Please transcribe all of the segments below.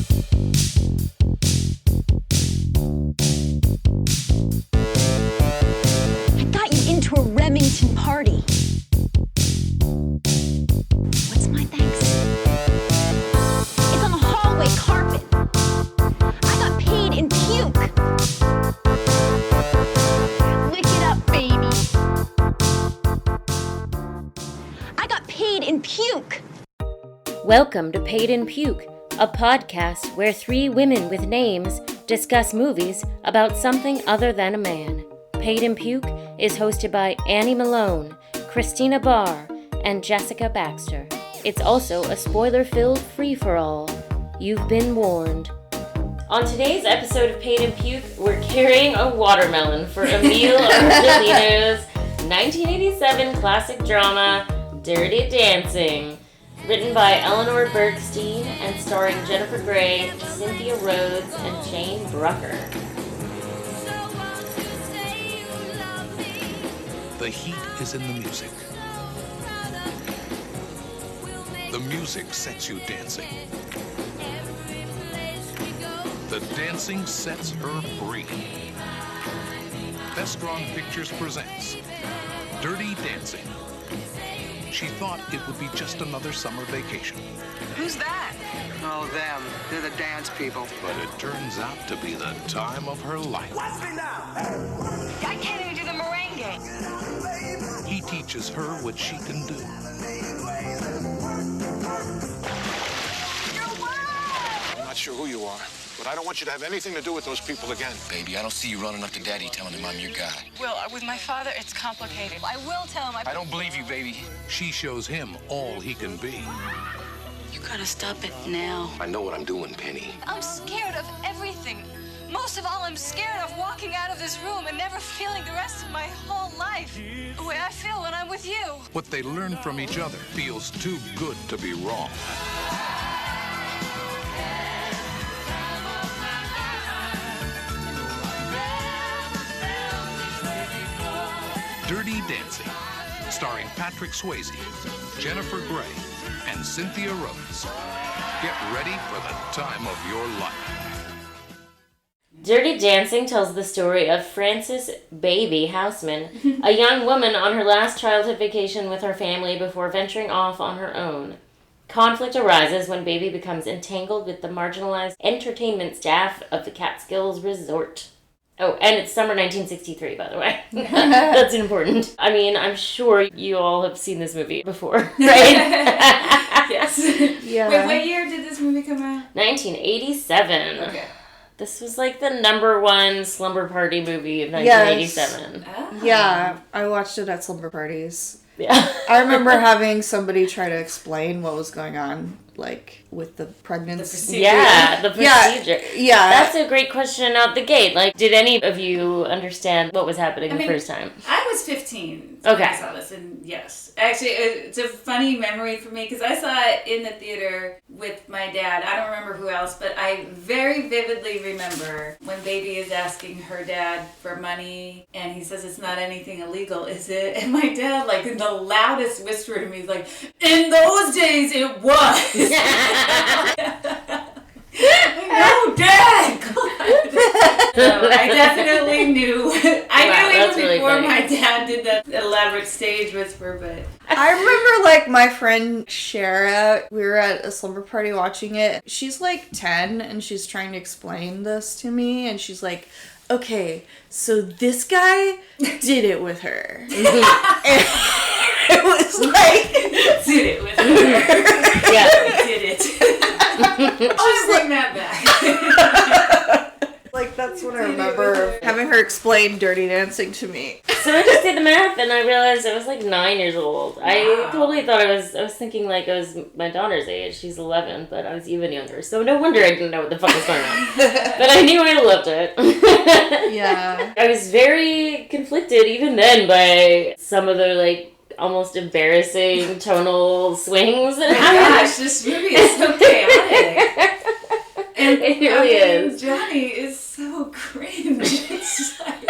I got you into a Remington party. What's my thanks? It's on the hallway carpet. I got paid in puke. Lick it up, baby. I got paid in puke. Welcome to Paid in Puke, a podcast where three women with names discuss movies about something other than a man. Paid in Puke is hosted by Annie Malone, Christina Barr, and Jessica Baxter. It's also a spoiler-filled free-for-all. You've been warned. On today's episode of Paid in Puke, we're carrying a watermelon for Emile Ardolino's 1987 classic drama, Dirty Dancing. Written by Eleanor Bergstein and starring Jennifer Grey, Cynthia Rhodes, and Jane Brucker. The heat is in the music. The music sets you dancing. The dancing sets her free. Best Strong Pictures presents Dirty Dancing. She thought it would be just another summer vacation. Who's that? Oh, them. They're the dance people. But it turns out to be the time of her life. Watch me now. I can't even do the merengue. He teaches her what she can do. I'm not sure who you are, but I don't want you to have anything to do with those people again. Baby, I don't see you running up to Daddy telling him I'm your guy. Well, with my father, it's complicated. I will tell him. I don't believe you, baby. She shows him all he can be. You gotta stop it now. I know what I'm doing, Penny. I'm scared of everything. Most of all, I'm scared of walking out of this room and never feeling the rest of my whole life the way I feel when I'm with you. What they learn from each other feels too good to be wrong. Dirty Dancing, starring Patrick Swayze, Jennifer Grey, and Cynthia Rhodes. Get ready for the time of your life. Dirty Dancing tells the story of Frances Baby Houseman, a young woman on her last childhood vacation with her family before venturing off on her own. Conflict arises when Baby becomes entangled with the marginalized entertainment staff of the Catskills Resort. Oh, and it's summer 1963, by the way. That's important. I mean, I'm sure you all have seen this movie before, right? Yes. Yeah. Wait, what year did this movie come out? 1987. Okay. This was like the number one slumber party movie of 1987. Yes. Oh. Yeah, I watched it at slumber parties. Yeah. I remember having somebody try to explain what was going on, like, with the pregnancy. The procedure. Yeah. That's a great question out the gate. Like, did any of you understand what was happening the first time? I was 15 Okay. when I saw this, and yes. Actually, it's a funny memory for me, because I saw it in the theater with my dad. I don't remember who else, but I very vividly remember when Baby is asking her dad for money, and he says it's not anything illegal, is it? And my dad, like, in the loudest whisper to me, is like, in those days it was! No, Dad! So I definitely knew. I knew even really before funny. my dad did that elaborate stage whisper, but I remember, like, my friend Shara, we were at a slumber party watching it. She's, like, 10, and she's trying to explain this to me, and she's like, okay, so this guy did it with her. And it was like... did it with her. Yeah. Did it. I'll bring that back. Like, that's what I remember, having her explain Dirty Dancing to me. So I just did the math and I realized I was like 9 years old. I totally thought I was thinking like I was my daughter's age. She's 11, but I was even younger. So no wonder I didn't know what the fuck was going on. But I knew I loved it. Yeah. I was very conflicted even then by some of the like almost embarrassing tonal swings. Oh my gosh, this movie is so chaotic. And it really is. Johnny is so cringe. It's just like,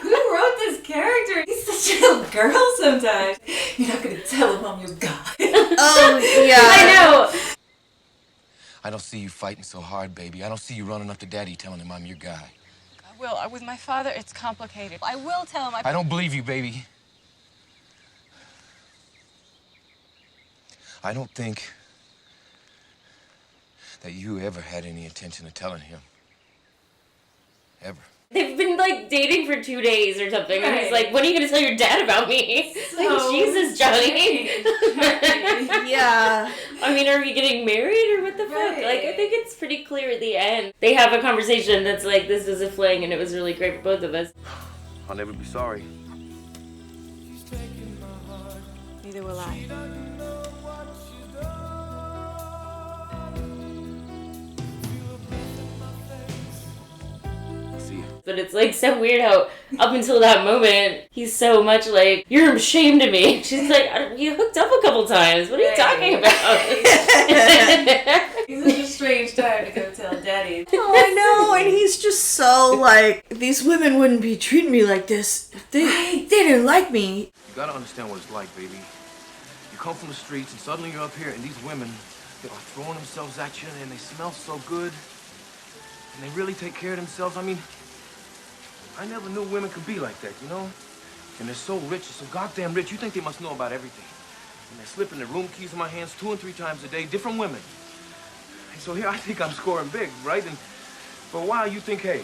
who wrote this character? He's such a little girl sometimes. You're not going to tell him I'm your guy. Oh, yeah. I know. I don't see you fighting so hard, baby. I don't see you running up to Daddy telling him I'm your guy. I will. With my father, it's complicated. I will tell him. I don't believe you, baby. I don't think that you ever had any intention of telling him. Ever. They've been, like, dating for 2 days or something, and he's like, when are you going to tell your dad about me? So like, Jesus, Johnny. Yeah. I mean, are we getting married, or what the fuck? Like, I think it's pretty clear at the end. They have a conversation that's like, this is a fling, and it was really great for both of us. I'll never be sorry. Neither will I. But it's, like, so weird how, up until that moment, he's so much like, you're ashamed of me. She's like, you hooked up a couple times. What are you talking about? It's such a strange time to go tell Daddy. Oh, I know, and he's just so, like, these women wouldn't be treating me like this if they didn't like me. You gotta understand what it's like, baby. You come from the streets, and suddenly you're up here, and these women, they are throwing themselves at you, and they smell so good. And they really take care of themselves. I mean, I never knew women could be like that, you know? And they're so rich, so goddamn rich, you think they must know about everything. And they're slipping their room keys in my hands 2 and 3 times a day, different women. And so here I think I'm scoring big, right? And for a while you think, hey,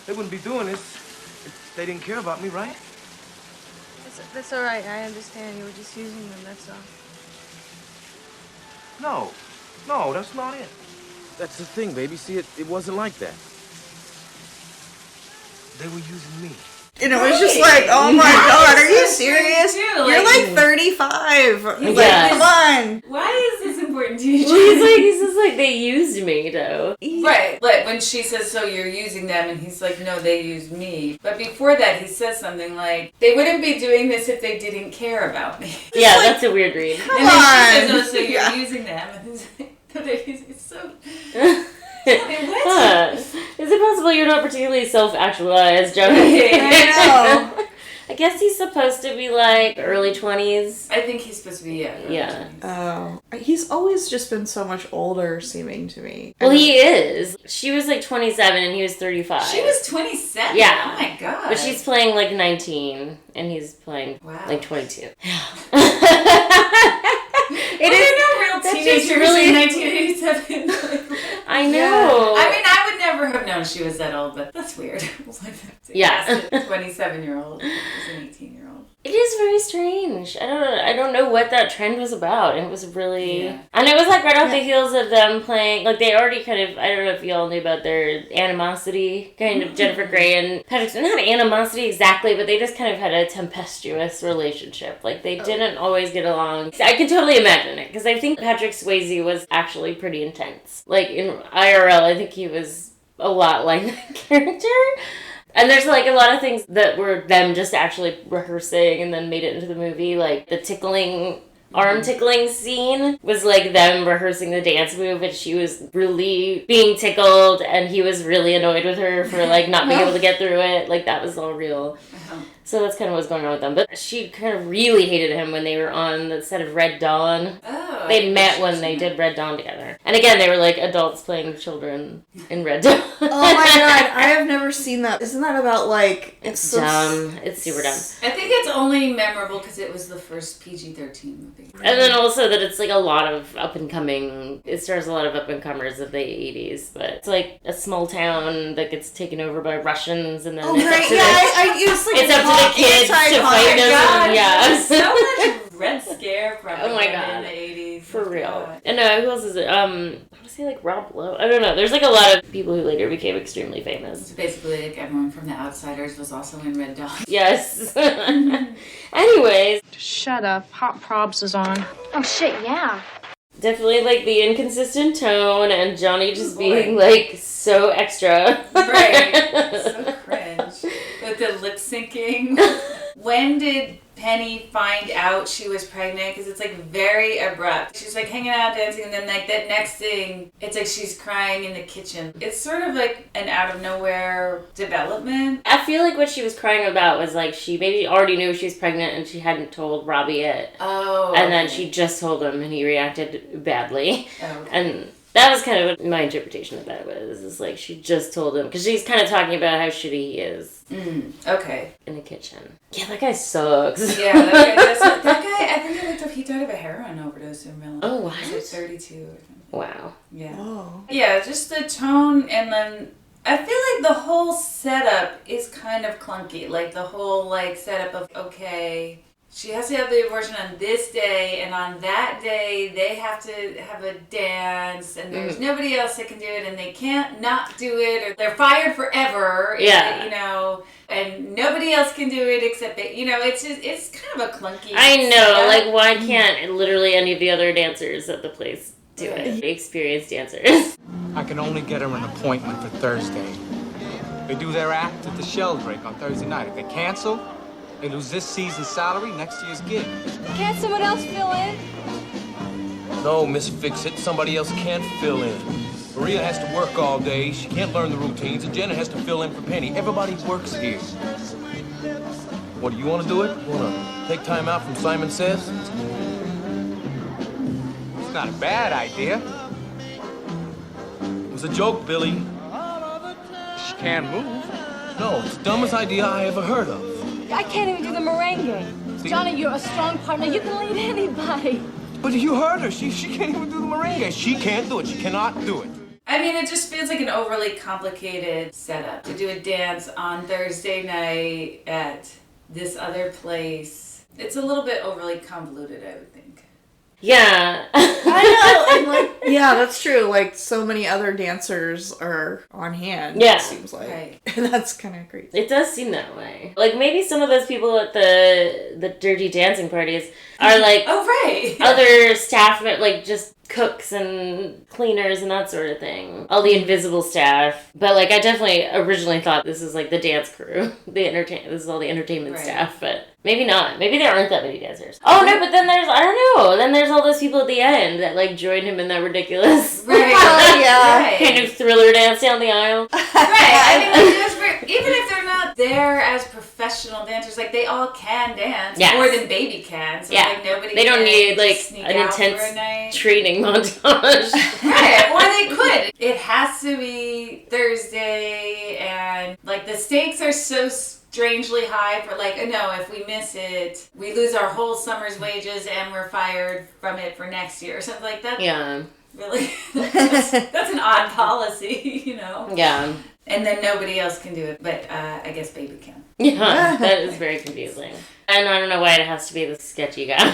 they wouldn't be doing this if they didn't care about me, right? That's all right. I understand. You were just using them, that's all. No, that's not it. That's the thing, baby. See, it wasn't like that. They were using me. And it was just like, oh my God, are you serious? You're like 35. Like, come on. Why is this important to you? Well, he's just like, they used me, though. Right, like when she says, so you're using them, and he's like, no, they used me. But before that, he says something like, they wouldn't be doing this if they didn't care about me. Yeah, like, that's a weird read. Come and then she says, oh, so you're using them. And he's like, no, they're using it's so... Huh. Is it possible you're not particularly self-actualized, Johnny? I know. I guess he's supposed to be like early 20s. I think he's supposed to be, yeah. Oh. He's always just been so much older, seeming to me. Well, he is. She was like 27 and he was 35. She was 27? Yeah. Oh my God. But she's playing like 19 and he's playing like 22. It is no real teenagers really... in 1987. I know. Yeah. I mean, I would never have known she was that old, but that's weird. Yeah. A 27-year-old is an 18-year-old. It is very strange. I don't know what that trend was about. It was really... Yeah. And it was like right off the heels of them playing... Like they already kind of... I don't know if you all knew about their animosity, kind of Jennifer Grey and Patrick... Not animosity exactly, but they just kind of had a tempestuous relationship. Like they didn't always get along. I can totally imagine it, because I think Patrick Swayze was actually pretty intense. Like in IRL, I think he was a lot like that character. And there's like a lot of things that were them just actually rehearsing and then made it into the movie. Like the tickling, arm tickling scene was like them rehearsing the dance move, and she was really being tickled and he was really annoyed with her for like not being able to get through it. Like that was all real. So that's kind of what's going on with them. But she kind of really hated him when they were on the set of Red Dawn. Oh, they met when they did Red Dawn together. And again, they were like adults playing children in Red Dawn. Oh my God, I have never seen that. Isn't that about like... It's dumb. It's super dumb. I think it's only memorable because it was the first PG-13 movie. And then also that it's like a lot of up-and-coming... It stars a lot of up-and-comers of the 80s. But it's like a small town that gets taken over by Russians and then... Oh, right. Yeah, it's up to the kids to fight them. Yeah. So much Red Scare oh my God. in the 80s. For real. And who else is it? I want to say like Rob Lowe. I don't know. There's like a lot of people who later became extremely famous. It's basically like everyone from The Outsiders was also in Red Dawn. Yes. Anyways. Shut up. Hot Probs is on. Oh shit, yeah. Definitely like the inconsistent tone and Johnny just being like so extra. Right. So cringe. With the lip syncing. When did Penny find out she was pregnant? Because it's like very abrupt. She's like hanging out dancing, and then like that next thing, it's like she's crying in the kitchen. It's sort of like an out of nowhere development. I feel like what she was crying about was like she maybe already knew she was pregnant and she hadn't told Robbie yet. Oh. And then she just told him and he reacted badly. Oh, okay. And That was kind of what my interpretation of that was. Is like she just told him, because she's kind of talking about how shitty he is. Okay. In the kitchen. Yeah, that guy sucks. Yeah, that guy, I think I looked up, he died of a heroin overdose in real life. Oh, what? He was like 32 or something. Wow. Yeah. Whoa. Yeah, just the tone, and then I feel like the whole setup is kind of clunky. Like the whole like setup of, okay, she has to have the abortion on this day, and on that day they have to have a dance, and there's nobody else that can do it, and they can't not do it, or they're fired forever. Yeah. You know, and nobody else can do it except they, you know, it's just, it's kind of a clunky I know, setup. like why can't literally any of the other dancers at the place do it? Experienced dancers. I can only get her an appointment for Thursday. They do their act at the Shell Break on Thursday night. If they cancel, they lose this season's salary, next year's gig. Can't someone else fill in? No, Miss Fix-It, somebody else can't fill in. Maria has to work all day, she can't learn the routines, and Jenna has to fill in for Penny. Everybody works here. What, do you want to do it? Want to take time out from Simon Says? It's not a bad idea. It was a joke, Billy. She can't move. No, it's the dumbest idea I ever heard of. I can't even do the merengue. Johnny, you're a strong partner. You can lead anybody. But you heard her. She can't even do the merengue. She can't do it. She cannot do it. I mean, it just feels like an overly complicated setup to do a dance on Thursday night at this other place. It's a little bit overly convoluted, I would think. Yeah. I know, and like, yeah, that's true. Like, so many other dancers are on hand, Yeah. it seems like. Right. And that's kind of crazy. It does seem that way. Like maybe some of those people at the dirty dancing parties are like Oh, right. other staff, like just cooks and cleaners and that sort of thing. All the invisible staff. But like I definitely originally thought this is like the dance crew. This is all the entertainment Right. staff, but maybe not. Maybe there aren't that many dancers. Oh no, but then there's, I don't know, then there's all those people at the end that like join him in that ridiculous Right. Yeah. Right. kind of thriller dance down the aisle. Right. I mean, like, just even if they're not there as professional dancers, like they all can dance Yes. more than Baby can. So Yeah. like nobody. They don't can need like just sneak an out for intense a night. training montage. Right, or they could. It has to be Thursday, and like the stakes are so strangely high for like, no, if we miss it, we lose our whole summer's wages and we're fired from it for next year or something like that. Yeah. Really, that's an odd policy, you know. Yeah. And then nobody else can do it, but I guess Baby can. Yeah, that is very confusing. And I don't know why it has to be the sketchy guy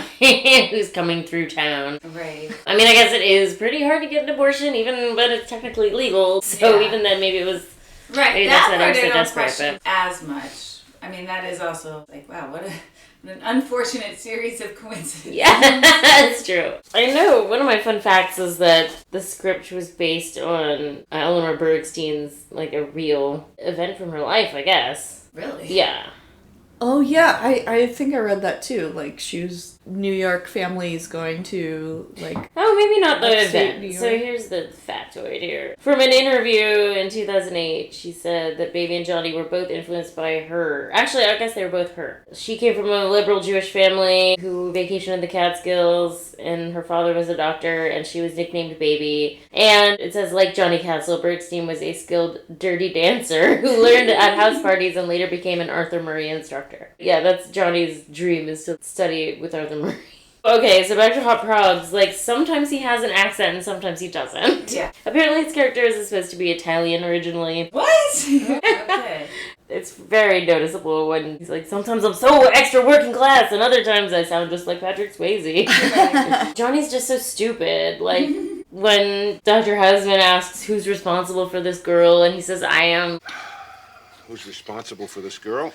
who's coming through town. Right. I mean, I guess it is pretty hard to get an abortion, even when it's technically legal. So Yeah. even then, maybe it was... Right, Maybe that that's why part they're I so don't desperate, question as much. I mean, that is also like, wow, what an unfortunate series of coincidences. Yeah, that's true. I know, one of my fun facts is that the script was based on Eleanor Bergstein's, like, a real event from her life, I guess. Really? Yeah. Oh, yeah, I think I read that too. Like, she was New York families going to, like... Oh, maybe not the Upstate New event. So York. here's the factoid here. From an interview in 2008, she said that Baby and Johnny were both influenced by her. Actually, I guess they were both her. She came from a liberal Jewish family who vacationed in the Catskills, and her father was a doctor, and she was nicknamed Baby. And it says, like Johnny Castle, Bergstein was a skilled dirty dancer who learned at house parties and later became an Arthur Murray instructor. Yeah, that's Johnny's dream, is to study with Arthur Murray. Okay, so back to Hot Probs. Like, sometimes he has an accent and sometimes he doesn't. Yeah. Apparently his character is supposed to be Italian originally. What? Okay. It's very noticeable when he's like, sometimes I'm so extra working class and other times I sound just like Patrick Swayze. Johnny's just so stupid. Like, when Dr. Houseman asks who's responsible for this girl and he says, I am. Who's responsible for this girl?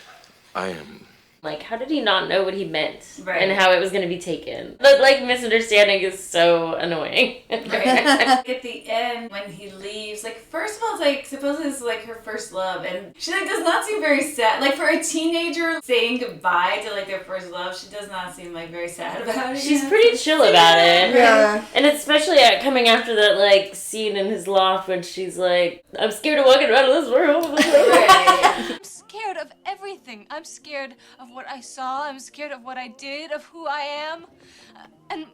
I am. Like, how did he not know what he meant? Right. And how it was going to be taken? The, like, misunderstanding is so annoying. Right. At the end, when he leaves, like, first of all, it's like, supposedly this is like her first love, and she, like, does not seem very sad. Like, for a teenager saying goodbye to, like, their first love, she does not seem, like, very sad about it. She's pretty chill about it. Yeah. And especially coming after that, like, scene in his loft when she's like, I'm scared of walking around in this world. Right. I'm scared of everything. I'm scared of what I saw. I'm scared of what I did, of who I am. And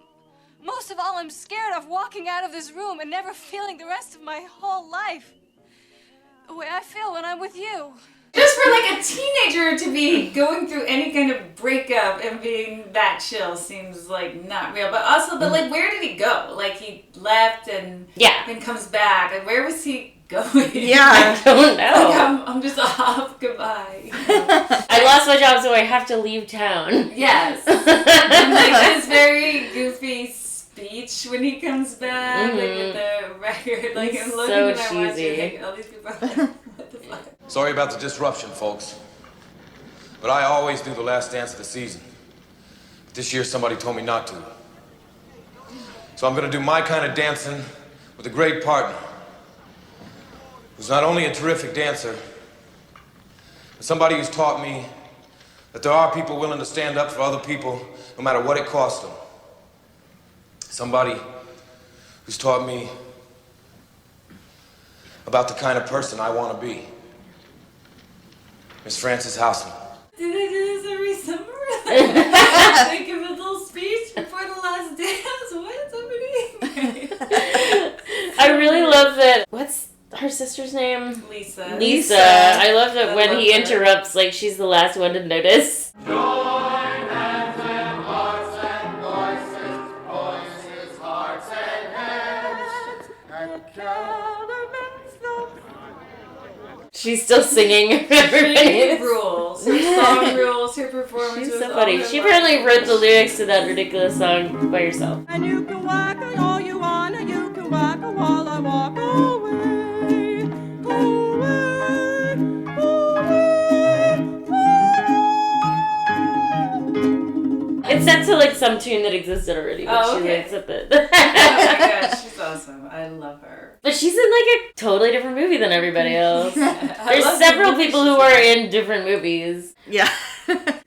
Most of all, I'm scared of walking out of this room and never feeling the rest of my whole life the way I feel when I'm with you. Just for like a teenager to be going through any kind of breakup and being that chill seems like not real. But also, like, where did he go? Like, he left and then comes back. Like, where was he going? Yeah, I don't know. Like, I'm just off. Goodbye. I lost my job, so I have to leave town. Yes. And like his very goofy speech when he comes back, like with the record. Like, I'm looking so and I watch cheesy. it, like, all these people are like, what the fuck? Sorry about the disruption, folks. But I always do the last dance of the season. But this year, somebody told me not to. So I'm gonna do my kind of dancing with a great partner who's not only a terrific dancer, but somebody who's taught me that there are people willing to stand up for other people no matter what it costs them. Somebody who's taught me about the kind of person I want to be. Miss Frances Houseman. Do they do this every summer? They give a little speech before the last dance? What's happening? I really love that. What's her sister's name? Lisa. I love that when he her. interrupts, like, she's the last one to notice. She's still singing. She rules. Her song rules. Her performance She's was so funny. She apparently wrote the lyrics to that ridiculous song by herself. And you can walk all you want, and you can walk while I walk away, away, away. It's set to like some tune that existed already, but Oh, she okay. writes up it. Oh my gosh, she's awesome. I love her. But she's in like a totally different movie than everybody else. There's love several the movie people she's who are in. in different movies. Yeah.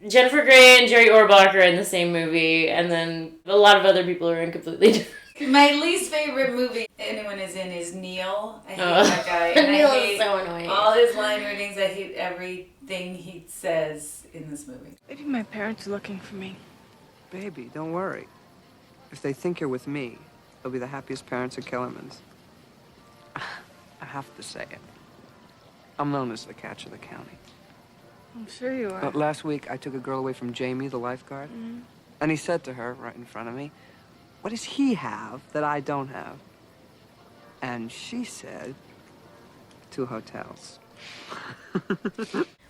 Jennifer Grey and Jerry Orbach are in the same movie, and then a lot of other people are in completely different. My least favorite movie anyone is in is Neil. I hate that guy. And Neil I is hate so annoying. all his line readings. I hate everything he says in this movie. Maybe my parents are looking for me. Baby, don't worry. If they think you're with me, they'll be the happiest parents at Kellerman's. I have to say it. I'm known as the catch of the county. I'm sure you are. But last week, I took a girl away from Jamie, the lifeguard. Mhm. And he said to her, right in front of me, "What does he have that I don't have?" And she said, 2 hotels.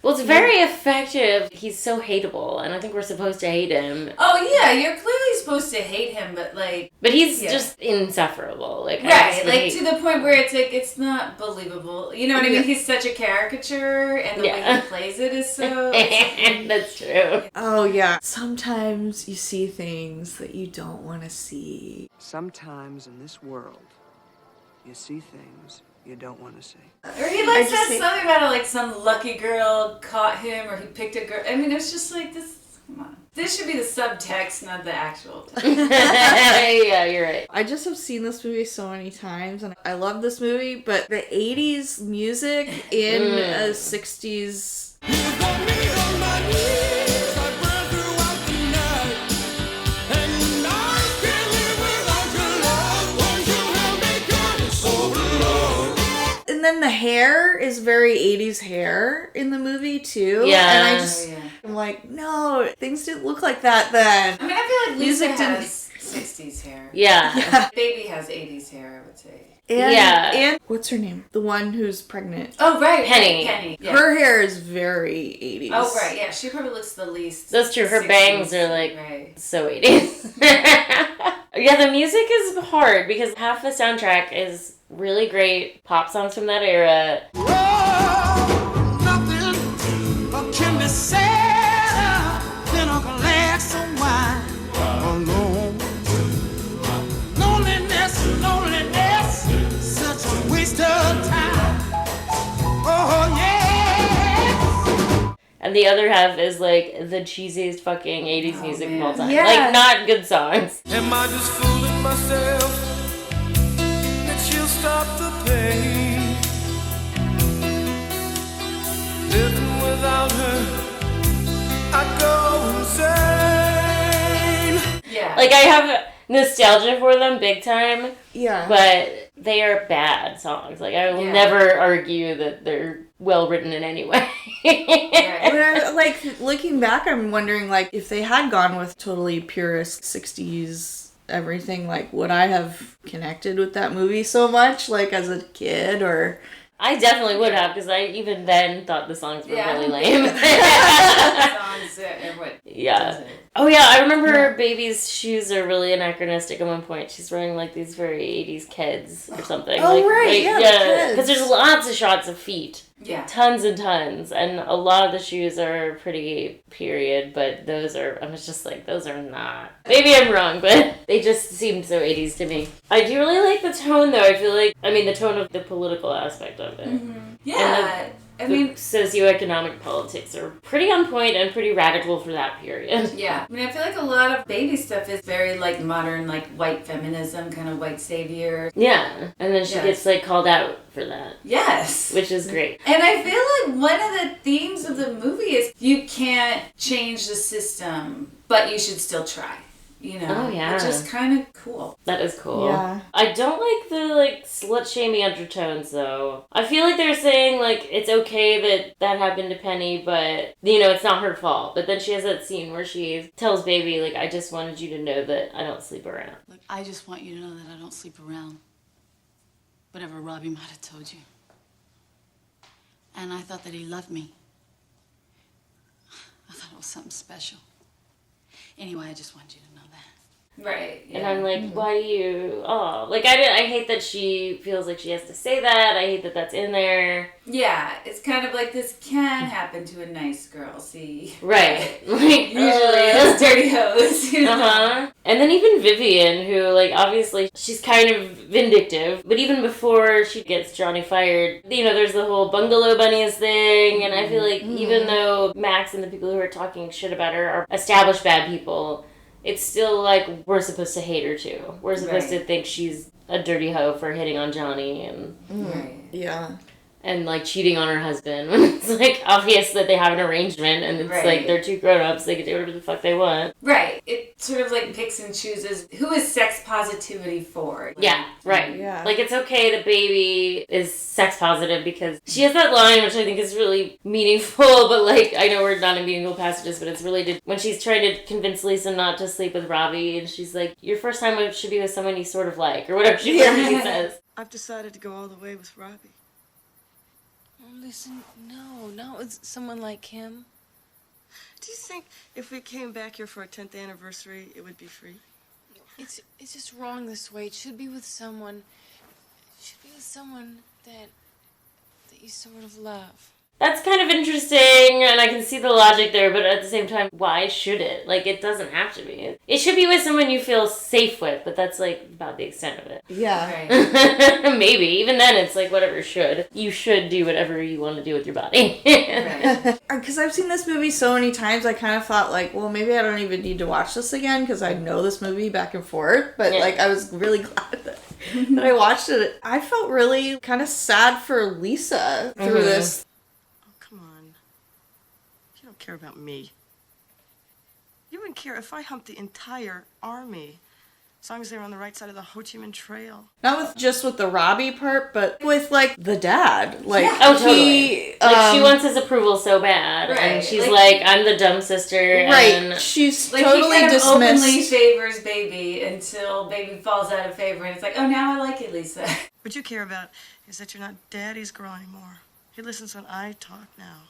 Well, it's very effective. He's so hateable, and I think we're supposed to hate him. Oh yeah, you're clearly supposed to hate him, but like... But he's just insufferable. Like, I Right, just like hate- to the point where it's like, it's not believable. You know what I mean? He's such a caricature, and the way he plays it is so... That's true. Oh, yeah. Sometimes you see things that you don't want to see. Sometimes in this world, you see things you don't want to see. Or he like said something about like some lucky girl caught him, or he picked a girl. I mean, it's just like this. Come on, this should be the subtext, not the actual text. Yeah, you're right. I just have seen this movie so many times, and I love this movie, but the 80s music in a 60s... And then the hair is very 80s hair in the movie, too. Yeah. And I just... I'm like, no, things didn't look like that then. I mean, I feel like Lisa Music didn't- has 60s hair. Yeah. Baby has 80s hair, I would say. And what's her name? The one who's pregnant. Oh, right. Penny. Penny. Yeah. Her hair is very 80s. Oh, right. Yeah, she probably looks the least. That's true. Her 60s. bangs are like so 80s. Yeah, the music is hard because half the soundtrack is really great pop songs from that era. Nothing can be sadder than a glass of wine alone. Loneliness, such a waste of time. Oh, yeah. And the other half is like the cheesiest fucking 80s music of all time. Yeah. Like, not good songs. Am I just fooling myself that she'll stop the pain? Living without her, I go insane. Yeah. Like, I have nostalgia for them big time. Yeah. But they are bad songs. Like, I will never argue that they're well written in any way. Like, looking back, I'm wondering, like, if they had gone with totally purist 60s everything, like, would I have connected with that movie so much, like, as a kid, or... I definitely would have, because I even then thought the songs were really lame. Yeah. Oh yeah, I remember Baby's shoes are really anachronistic at one point. She's wearing like these very 80s Keds or something. Oh, right, yeah. Because there's lots of shots of feet. Yeah. Tons and tons. And a lot of the shoes are pretty period, but those are, I was just like, those are not. Maybe I'm wrong, but they just seemed so 80s to me. I do really like the tone though. I feel like, the tone of the political aspect of it. Mm-hmm. Yeah. The socioeconomic politics are pretty on point and pretty radical for that period. Yeah. I feel like a lot of Baby stuff is very, like, modern, like, white feminism, kind of white savior. Yeah. And then she gets, like, called out for that. Yes. Which is great. And I feel like one of the themes of the movie is you can't change the system, but you should still try. You know, oh, yeah. Which is kind of cool. That is cool. Yeah. I don't like the, slut-shamey undertones, though. I feel like they're saying, it's okay that happened to Penny, but, it's not her fault. But then she has that scene where she tells Baby, I just wanted you to know that I don't sleep around. Look, I just want you to know that I don't sleep around. Whatever Robbie might have told you. And I thought that he loved me. I thought it was something special. Anyway, I just wanted you to know that. Right. Yeah. And I'm like, why do you... Oh, I hate that she feels like she has to say that. I hate that that's in there. Yeah, it's kind of like this can happen to a nice girl, see? Right. Usually those dirty hoes. Uh-huh. And then even Vivian, who, obviously she's kind of vindictive, but even before she gets Johnny fired, there's the whole bungalow bunnies thing, and I feel like even though Max and the people who are talking shit about her are established bad people, it's still we're supposed to hate her too. We're supposed to think she's a dirty hoe for hitting on Johnny and yeah. And cheating on her husband when it's obvious that they have an arrangement and it's they're two grown-ups, they can do whatever the fuck they want. Right. It sort of picks and chooses who is sex positivity for. Yeah, right. Yeah. It's okay that Baby is sex positive because she has that line which I think is really meaningful, but I know we're not in meaningful passages, but it's related when she's trying to convince Lisa not to sleep with Robbie and she's like, your first time should be with someone you sort of like, or whatever she says. I've decided to go all the way with Robbie. Listen, no, not with someone like him. Do you think if we came back here for our 10th anniversary, it would be free? It's just wrong this way. It should be with someone. That you sort of love. That's kind of interesting, and I can see the logic there, but at the same time, why should it? It doesn't have to be. It should be with someone you feel safe with, but that's, about the extent of it. Yeah. Right. Maybe. Even then, it's whatever should. You should do whatever you want to do with your body. Because I've seen this movie so many times, I kind of thought, well, maybe I don't even need to watch this again, because I know this movie back and forth, but, I was really glad that I watched it. I felt really kind of sad for Lisa through this. Care about me. You wouldn't care if I humped the entire army, as long as they were on the right side of the Ho Chi Minh Trail. Not just with the Robbie part, but with the dad. Oh, totally. She wants his approval so bad, and she's I'm the dumb sister. Right. And she's he totally kind of dismissed. openly favors Baby until Baby falls out of favor, and it's oh, now I like it, Lisa. What you care about is that you're not Daddy's girl anymore. He listens when I talk now.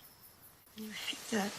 You hate that.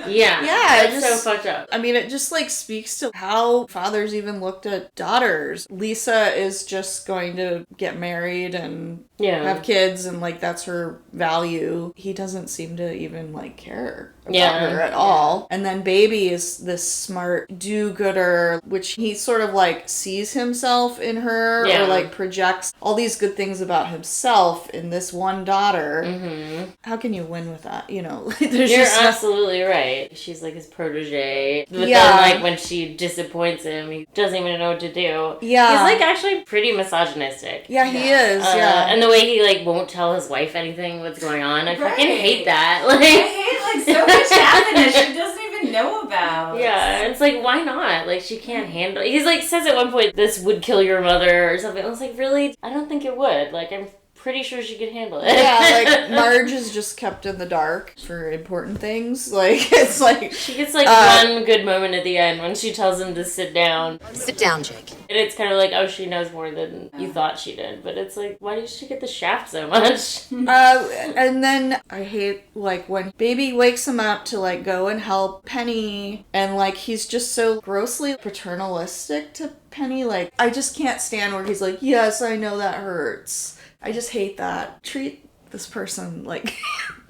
Yeah, it's so fucked up. It just speaks to how fathers even looked at daughters. Lisa is just going to get married and have kids, and that's her value. He doesn't seem to even care about her at all. And then Baby is this smart do-gooder, which he sort of sees himself in her, or projects all these good things about himself in this one daughter. Mm-hmm. How can you win with that? You're absolutely right. She's his protege. But then when she disappoints him, he doesn't even know what to do. Yeah. He's actually pretty misogynistic. Yeah, he is. And the way he won't tell his wife anything what's going on. I fucking hate that. I hate so much happiness. She doesn't even even know about. Yeah, it's like, why not? Like, she can't handle... He's like, says at one point, this would kill your mother or something. I was like, really? I don't think it would. Like, I'm pretty sure she could handle it. Yeah, like, Marge is just kept in the dark for important things. Like, it's like... She gets, like, one good moment at the end when she tells him to sit down. Sit down, Jake. And it's kind of like, oh, she knows more than you thought she did. But it's like, why did she get the shaft so much? And then I hate, like, when Baby wakes him up to, like, go and help Penny. And, like, he's just so grossly paternalistic to Penny. Like, I just can't stand where he's like, yes, I know that hurts. I just hate that. Treat this person like...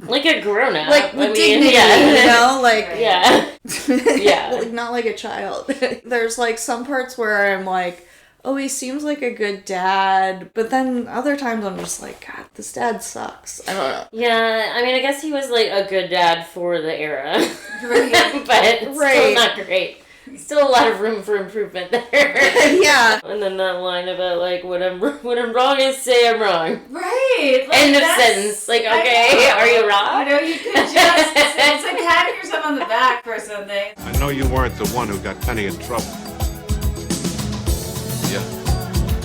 like a grown-up. Like, with dignity, you know? Like... Yeah. Yeah. Like, not like a child. There's, like, some parts where I'm like, oh, he seems like a good dad. But then other times I'm just like, God, this dad sucks. I don't know. Yeah, I mean, I guess he was, like, a good dad for the era. But still not great. Still a lot of room for improvement there. Yeah. And then that line about, like, when I'm wrong is say I'm wrong. Right. Like, end of sentence. Like, okay, are you wrong? You know, you could just... It's like patting yourself on the back for something. I know you weren't the one who got Penny in trouble. Yeah.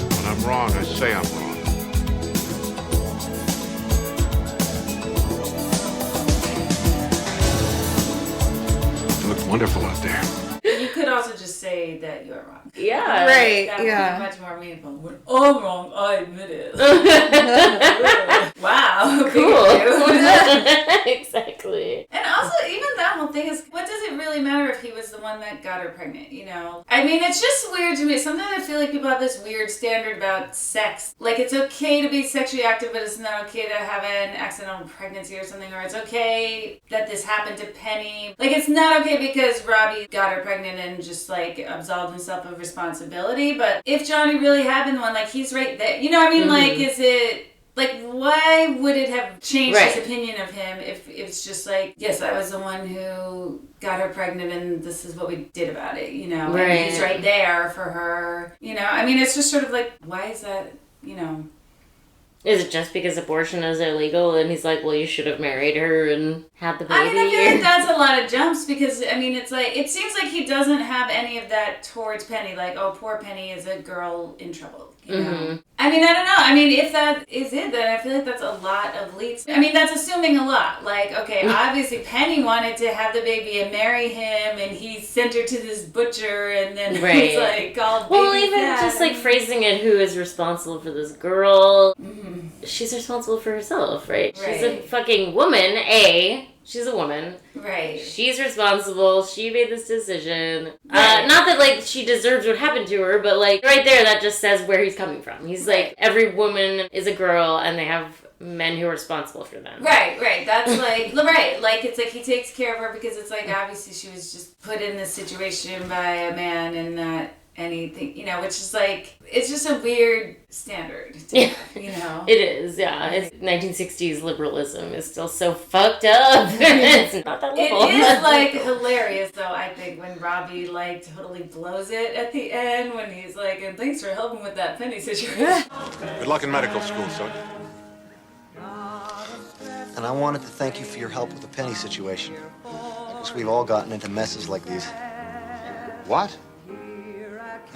When I'm wrong, I say I'm wrong. You look wonderful out there. You could also just say that you're wrong. Yeah. Right, That would yeah. be much more meaningful. When I'm wrong, I admit it. Wow. Cool. Exactly. And also, even that whole thing is, what does it really matter if he was the one that got her pregnant, you know? I mean, it's just weird to me. Sometimes I feel like people have this weird standard about sex. Like, it's okay to be sexually active, but it's not okay to have an accidental pregnancy or something, or it's okay that this happened to Penny. Like, it's not okay because Robbie got her pregnant and just, like, absolved himself of responsibility, but if Johnny really had been the one, like, he's right there. You know what I mean? Like, is it... Like, why would it have changed his opinion of him if it's just like, yes, I was the one who got her pregnant and this is what we did about it, you know? Right. And he's right there for her, you know? I mean, it's just sort of like, why is that, you know? Is it just because abortion is illegal and he's like, well, you should have married her and had the baby? I mean, I feel like that's a lot of jumps because, I mean, it's like, it seems like he doesn't have any of that towards Penny. Like, oh, poor Penny is a girl in trouble. You know? I mean, I don't know. I mean, if that is it, then I feel like that's a lot of leads. I mean, that's assuming a lot. Like, okay, obviously Penny wanted to have the baby and marry him, and he sent her to this butcher, and then it's like called baby even dad. just like phrasing it, who is responsible for this girl? She's responsible for herself, right? She's a fucking woman, She's a woman. Right. She's responsible. She made this decision. Not that, like, she deserves what happened to her, but, like, right there, that just says where he's coming from. He's like, every woman is a girl, and they have men who are responsible for them. Right. That's like, like, it's like he takes care of her because it's like, obviously she was just put in this situation by a man and not anything, you know, which is like, it's just a weird standard, you know? It is, yeah. It's 1960s liberalism is still so fucked up. It's not that liberal. It is, like, hilarious, though, I think, when Robbie, like, totally blows it at the end, when he's like, and thanks for helping with that Penny situation. Good luck in medical school, son. And I wanted to thank you for your help with the Penny situation. Because we've all gotten into messes like these. What?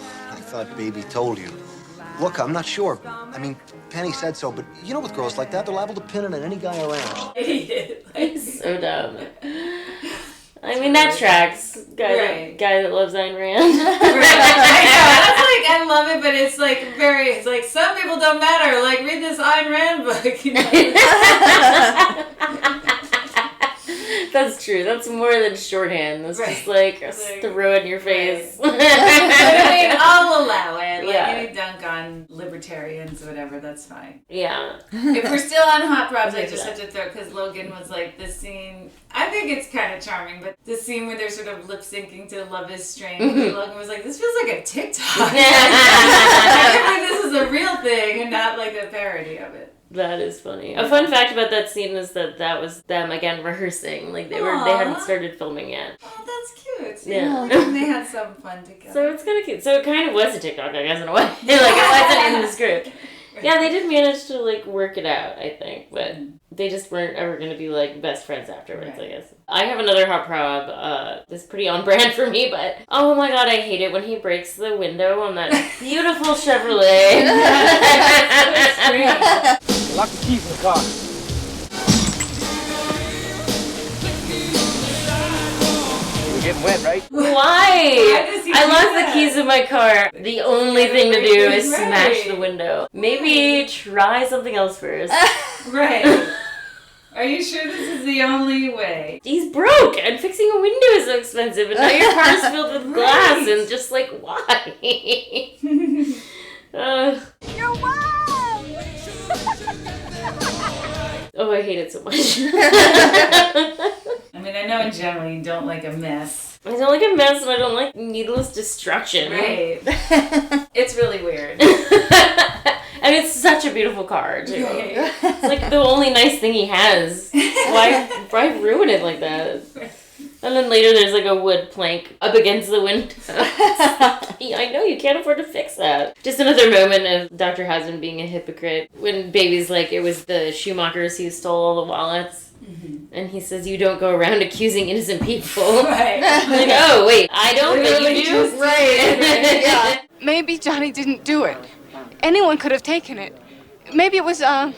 I thought Baby told you. Look, I'm not sure. I mean, Penny said so, but you know with girls like that, they're liable to pin it on any guy around. Idiot. He's so dumb. I mean, that tracks. Guy that loves Ayn Rand. I know, that's like, I love it, but it's like it's like, some people don't matter. Like, read this Ayn Rand book, you know? That's true. That's more than shorthand. That's just like throw it in your face. I mean, I'll allow it. Like, any dunk on libertarians or whatever, that's fine. Yeah. If we're still on hot props, I just have to throw, because Logan was like, this scene, I think it's kind of charming, but the scene where they're sort of lip syncing to Love is Strange, Logan was like, this feels like a TikTok. I think this is a real thing and not like a parody of it. That is funny. A fun fact about that scene is that was them again rehearsing. Like they hadn't started filming yet. Oh, that's cute. Yeah. And they had some fun together. So it's kind of cute. So it kind of was a TikTok, I guess, in a way. Like it wasn't in the script. Yeah, they did manage to, like, work it out, I think, but they just weren't ever going to be, like, best friends afterwards, I guess. I have another hot prob that's pretty on brand for me, but oh my god, I hate it when he breaks the window on that beautiful Chevrolet. Lock the keys in the car. We're getting wet, right? Why? I lost the keys in my car. The only thing to do is smash the window. Maybe try something else first. Right. Are you sure this is the only way? He's broke, and fixing a window is so expensive, and now your car's filled with glass, and just like, why? You're wild! Oh, I hate it so much. I mean, I know in general you don't like a mess. I don't like a mess, and I don't like needless destruction. Right. It's really weird. And it's such a beautiful car, too. Right. It's like the only nice thing he has. Why ruin it like that? And then later there's like a wood plank up against the window. I know, you can't afford to fix that. Just another moment of Dr. Houseman being a hypocrite. When Baby's like, it was the Schumachers who stole all the wallets. Mm-hmm. And he says, you don't go around accusing innocent people. Right. Like, oh, wait, I don't think you do. Right. Yeah. Maybe Johnny didn't do it. Anyone could have taken it. Maybe it was, you know,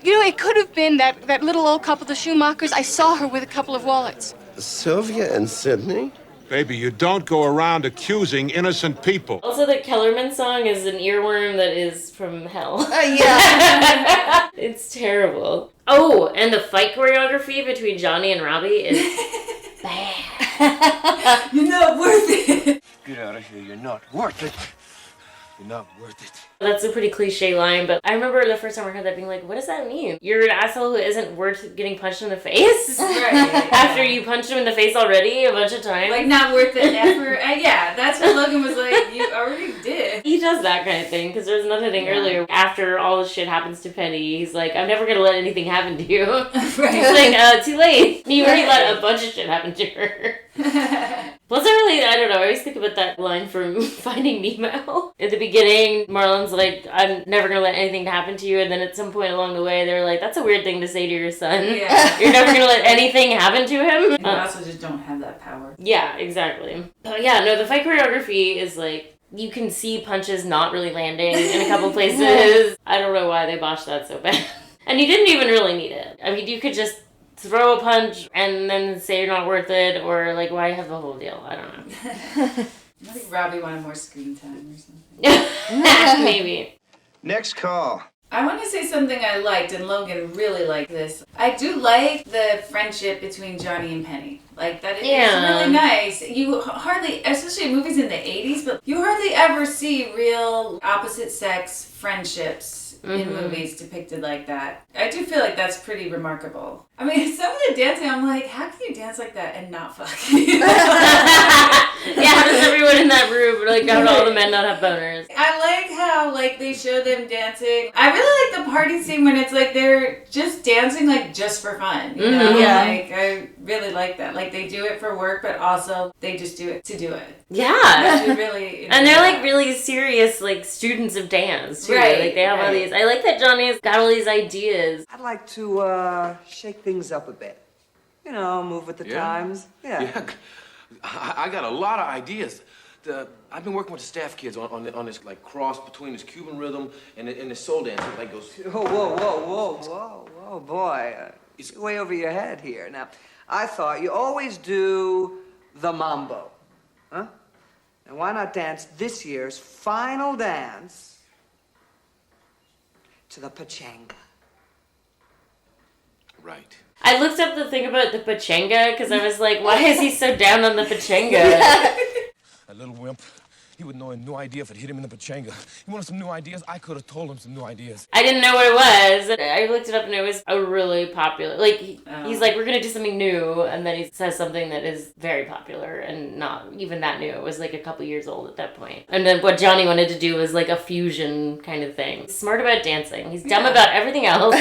it could have been that little old couple, the Schumachers. I saw her with a couple of wallets. Sylvia and Sydney? Baby, you don't go around accusing innocent people. Also, the Kellerman song is an earworm that is from hell. Yeah. It's terrible. Oh, and the fight choreography between Johnny and Robbie is bad. You're not worth it. Get out of here. You're not worth it. You're not worth it. That's a pretty cliche line, but I remember the first time I heard that being like, what does that mean? You're an asshole who isn't worth getting punched in the face? Right. After you punched him in the face already a bunch of times? Like, not worth it ever. Yeah, that's what Logan was like, you already did. He does that kind of thing, because there was another thing earlier. After all this shit happens to Penny, he's like, I'm never going to let anything happen to you. Right. He's like, too late. You already let a bunch of shit happen to her. Plus, I don't know, I always think about that line from Finding Nemo. At the beginning, Marlon's like, I'm never going to let anything happen to you, and then at some point along the way, they're like, that's a weird thing to say to your son. Yeah. You're never going to let anything happen to him. And you also just don't have that power. Yeah, exactly. But yeah, no, the fight choreography is like, you can see punches not really landing in a couple places. I don't know why they botched that so bad. And you didn't even really need it. I mean, you could just throw a punch and then say you're not worth it, or like, why have the whole deal? I don't know. I think Robbie wanted more screen time or something. Maybe. Next call. I want to say something I liked, and Logan really liked this. I do like the friendship between Johnny and Penny. Like, that is really nice. You hardly, especially in movies in the 80s, but you hardly ever see real opposite sex friendships in movies depicted like that. I do feel like that's pretty remarkable. I mean, some of the dancing, I'm like, how can you dance like that and not fuck? Yeah, how does everyone in that room, like, how do all the men not have boners? I like how, like, they show them dancing. I really like the party scene when it's like they're just dancing, like, just for fun. You know? Yeah. Like, I really like that. Like, they do it for work, but also they just do it to do it. Yeah. Really, and they're like really serious, like, students of dance too. Right, Like, they have all these. I like that Johnny's got all these ideas. I'd like to shake things up a bit. You know, move with the times. Yeah. I got a lot of ideas. I've been working with the staff kids on this like cross between this Cuban rhythm and the soul dance. It like goes. Whoa, boy! It's way over your head here. Now, I thought you always do the mambo, huh? And why not dance this year's final dance to the pachanga? Right. I looked up the thing about the pachanga because I was like, why is he so down on the pachanga? A little wimp. He would know a new idea if it hit him in the pachanga. He wanted some new ideas. I could have told him some new ideas. I didn't know what it was. I looked it up and it was a really popular, like, he's like, we're going to do something new. And then he says something that is very popular and not even that new. It was like a couple years old at that point. And then what Johnny wanted to do was like a fusion kind of thing. He's smart about dancing. He's dumb about everything else,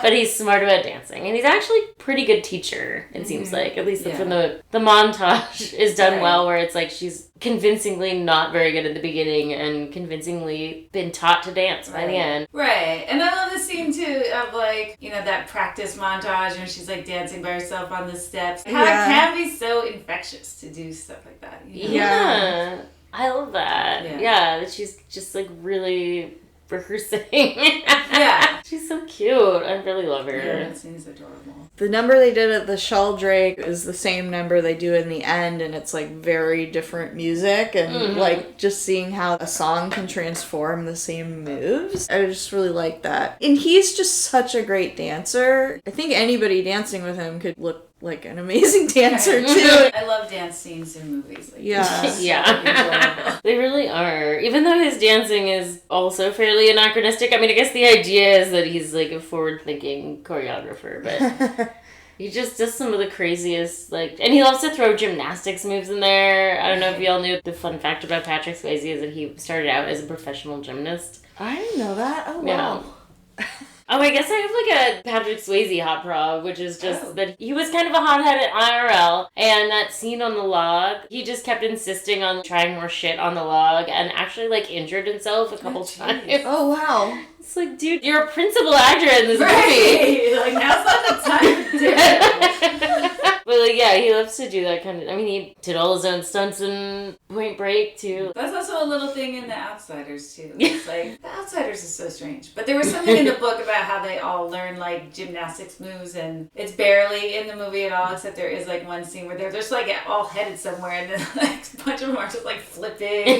but he's smart about dancing. And he's actually a pretty good teacher, it seems like. At least from the montage is done well, where it's like she's convincingly not very good at the beginning and convincingly been taught to dance by the end. Right. And I love the scene too of like, you know, that practice montage when she's like dancing by herself on the steps. How it can be so infectious to do stuff like that. You know? Yeah. I love that. Yeah, that she's just like really rehearsing. Yeah. She's so cute. I really love her. Yeah, that scene's adorable. The number they did at the Sheldrake is the same number they do in the end, and it's like very different music, and like just seeing how a song can transform the same moves. I just really like that. And he's just such a great dancer. I think anybody dancing with him could look like an amazing dancer too. I love dance scenes in movies. Like, yeah. They really are. Even though his dancing is also fairly anachronistic, I mean, I guess the idea is that he's like a forward-thinking choreographer, but he just does some of the craziest, like, and he loves to throw gymnastics moves in there. I don't know if y'all knew the fun fact about Patrick Swayze is that he started out as a professional gymnast. I didn't know that. Oh, wow. Yeah. Oh, I guess I have like a Patrick Swayze hot prog, which is just that he was kind of a hothead at IRL, and that scene on the log, he just kept insisting on trying more shit on the log, and actually like injured himself a couple times. Oh, wow. It's like, dude, you're a principal actor in this movie. Like, now's not the time to do it. But like, yeah, he loves to do that kind of, I mean, he did all his own stunts in Point Break, too. That's also a little thing in The Outsiders, too. It's like, The Outsiders is so strange. But there was something in the book about how they all learn, like, gymnastics moves, and it's barely in the movie at all, except there is, like, one scene where they're just, like, all headed somewhere, and then, like, a bunch of them are just, like, flipping.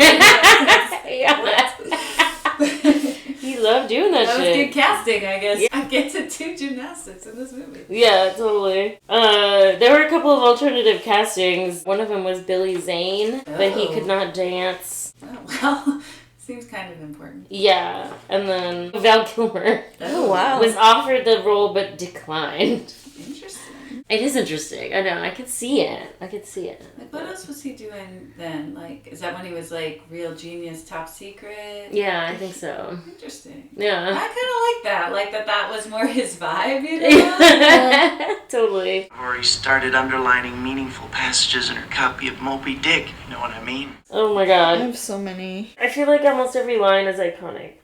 He loved doing that shit. That was good casting, I guess. I get to do gymnastics in this movie. Yeah, totally. There were a couple of alternative castings. One of them was Billy Zane, but he could not dance. Oh, well, seems kind of important. Yeah, and then Val Kilmer was offered the role but declined. Interesting. It is interesting. I know. I could see it. Like, what else was he doing then? Like, is that when he was, like, Real Genius, Top Secret? Yeah, I think so. Interesting. Yeah. I kind of like that. Like, that was more his vibe, you know? Totally. Or he started underlining meaningful passages in her copy of Moby Dick, if you know what I mean. Oh my god. I have so many. I feel like almost every line is iconic.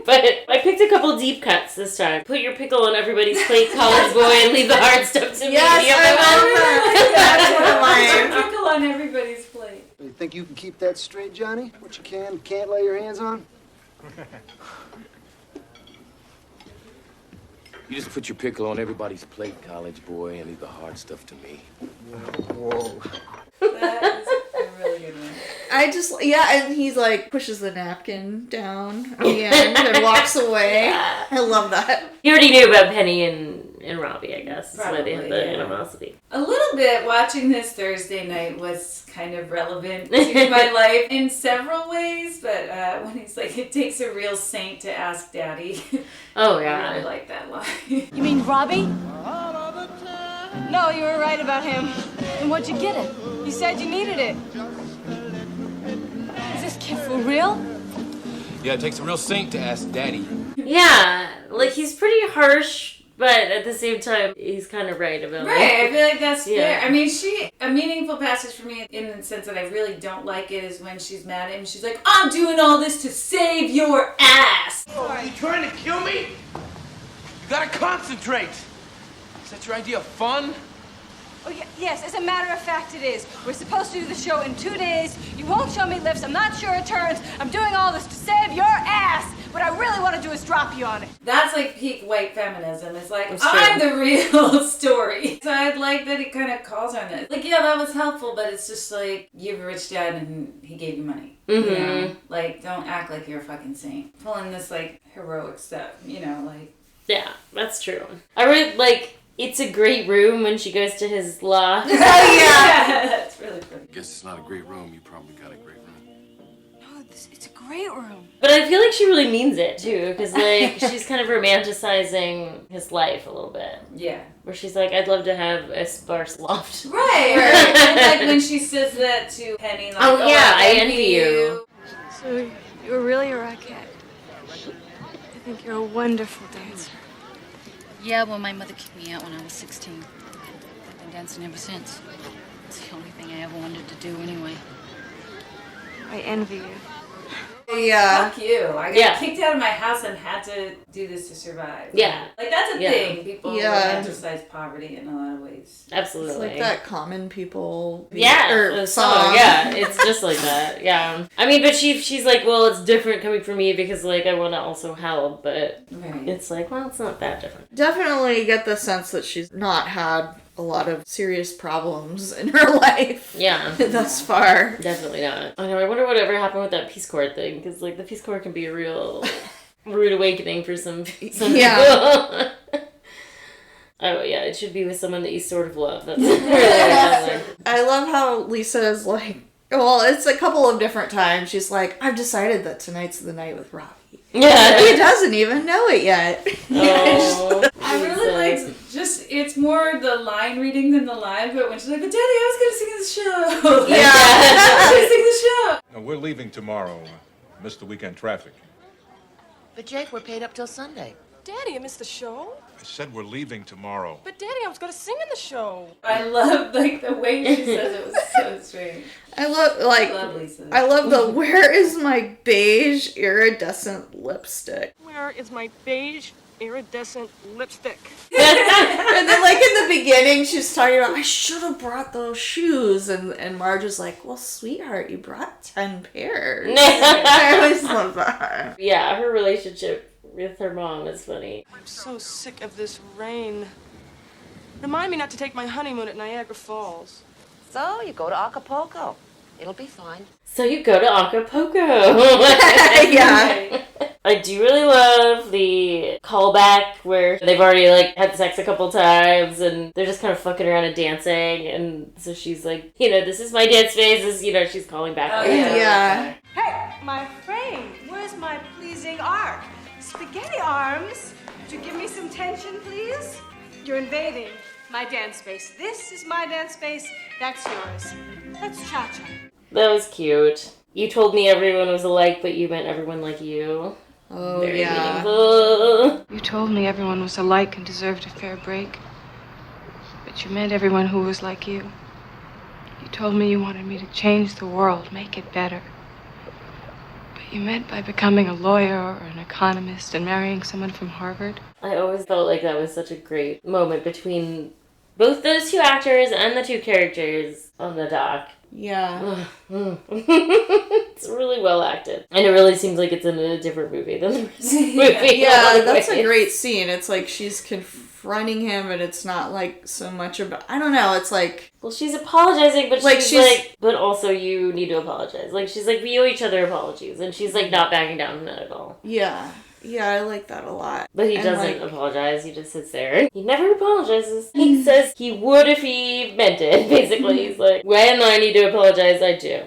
But I picked a couple deep cuts this time. Put your pickle on everybody's plate, college boy, and leave the hard stuff to me. Yes, that's one of mine. Put your pickle on everybody's plate. You think you can keep that straight, Johnny? What you can't lay your hands on? You just put your pickle on everybody's plate, college boy, and leave the hard stuff to me. Whoa. That is a really good one. And he's like, pushes the napkin down at the end and walks away. I love that. You already knew about Penny and Robbie, I guess. That's why they have the animosity. A little bit watching this Thursday night was kind of relevant to my life in several ways, but when he's like, it takes a real saint to ask Daddy. Oh, yeah. I really like that line. You mean Robbie? No, you were right about him. And what'd you get it? You said you needed it. Is this kid for real? Yeah, it takes a real saint to ask Daddy. Yeah, like he's pretty harsh, but at the same time, he's kind of right about it. Right, I feel like that's fair. I mean, a meaningful passage for me in the sense that I really don't like it is when she's mad at him. She's like, I'm doing all this to save your ass. Oh, are you trying to kill me? You gotta concentrate. Is that your idea of fun? Oh, yes, as a matter of fact, it is. We're supposed to do the show in 2 days. You won't show me lifts. I'm not sure it turns. I'm doing all this to save your ass. What I really want to do is drop you on it. That's like peak white feminism. It's like, I'm the real story. So I'd like that he kind of calls her on that. Like, yeah, that was helpful, but it's just like, you have a rich dad and he gave you money. Mm-hmm. You know? Like, don't act like you're a fucking saint. Pulling this, like, heroic stuff, you know, like. Yeah, that's true. I really, like, it's a great room when she goes to his loft. Oh, yeah. That's really funny. Guess it's not a great room. You probably got a great room. No, it's a great room. But I feel like she really means it, too, because, like, she's kind of romanticizing his life a little bit. Yeah. Where she's like, I'd love to have a sparse loft. Right. And, like, when she says that to Penny, like, oh yeah, I envy you. So you're really a Rockette. I think you're a wonderful dancer. Yeah, well, my mother kicked me out when I was 16. I've been dancing ever since. It's the only thing I ever wanted to do anyway. I envy you. Yeah. Fuck you. I got kicked out of my house and had to do this to survive. Yeah. Like, that's a thing. People romanticize poverty in a lot of ways. Absolutely. It's like that Common People song. Yeah, it's just like that. Yeah. I mean, but she's like, well, it's different coming from me because, like, I want to also help, but it's like, well, it's not that different. Definitely get the sense that she's not had a lot of serious problems in her life. Yeah. Thus far. Definitely not. I know, I wonder whatever happened with that Peace Corps thing, because, like, the Peace Corps can be a real rude awakening for some people. Oh, yeah, it should be with someone that you sort of love. That's really I love how Lisa is like, well, it's a couple of different times. She's like, I've decided that tonight's the night with Robbie. Yeah. He doesn't even know it yet. Oh, I really like it's more the line reading than the line, but when she's like, but Daddy, I was going to sing this show. Yeah. I was going to sing the show. No, we're leaving tomorrow. Miss the weekend traffic. But Jake, we're paid up till Sunday. Daddy, I missed the show. I said we're leaving tomorrow. But Daddy, I was going to sing in the show. I love, like, the way she says it was so strange. I love Lisa. I love the where is my beige iridescent lipstick? Where is my beige iridescent lipstick? And then, like, in the beginning, she's talking about, I should have brought those shoes. And Marge is like, well, sweetheart, you brought 10 pairs. I always love that. Yeah, her relationship with her mom is funny. I'm so sick of this rain. Remind me not to take my honeymoon at Niagara Falls. So you go to Acapulco. It'll be fine. So you go to Acapulco. Yeah. I do really love the callback where they've already, like, had sex a couple times and they're just kind of fucking around and dancing, and so she's like, you know, this is my dance phase, is, you know, she's calling back. Oh, yeah. Hey, my frame, where's my pleasing arc? Spaghetti arms, would you give me some tension, please? You're invading my dance space. This is my dance space, that's yours. Let's cha-cha. That was cute. You told me everyone was alike, but you meant everyone like you. Oh, Very yeah. meaningful. You told me everyone was alike and deserved a fair break. But you meant everyone who was like you. You told me you wanted me to change the world, make it better. But you meant by becoming a lawyer or an economist and marrying someone from Harvard. I always felt like that was such a great moment between both those two actors and the two characters on the dock. Yeah. It's really well acted. And it really seems like it's in a different movie than the rest of the movie. Yeah, that's a great scene. It's like she's confronting him and it's not like so much about, I don't know, it's like... Well, she's apologizing, but like she's like, but also you need to apologize. Like, she's like, we owe each other apologies. And she's like not backing down from that at all. Yeah. Yeah, I like that a lot. But he doesn't apologize. He just sits there. He never apologizes. He says he would if he meant it, basically. He's like, when I need to apologize, I do.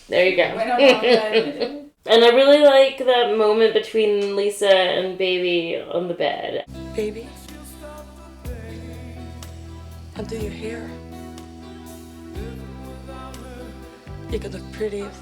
There you go. And I really like that moment between Lisa and Baby on the bed. Baby, undo your hair. You could look pretty if...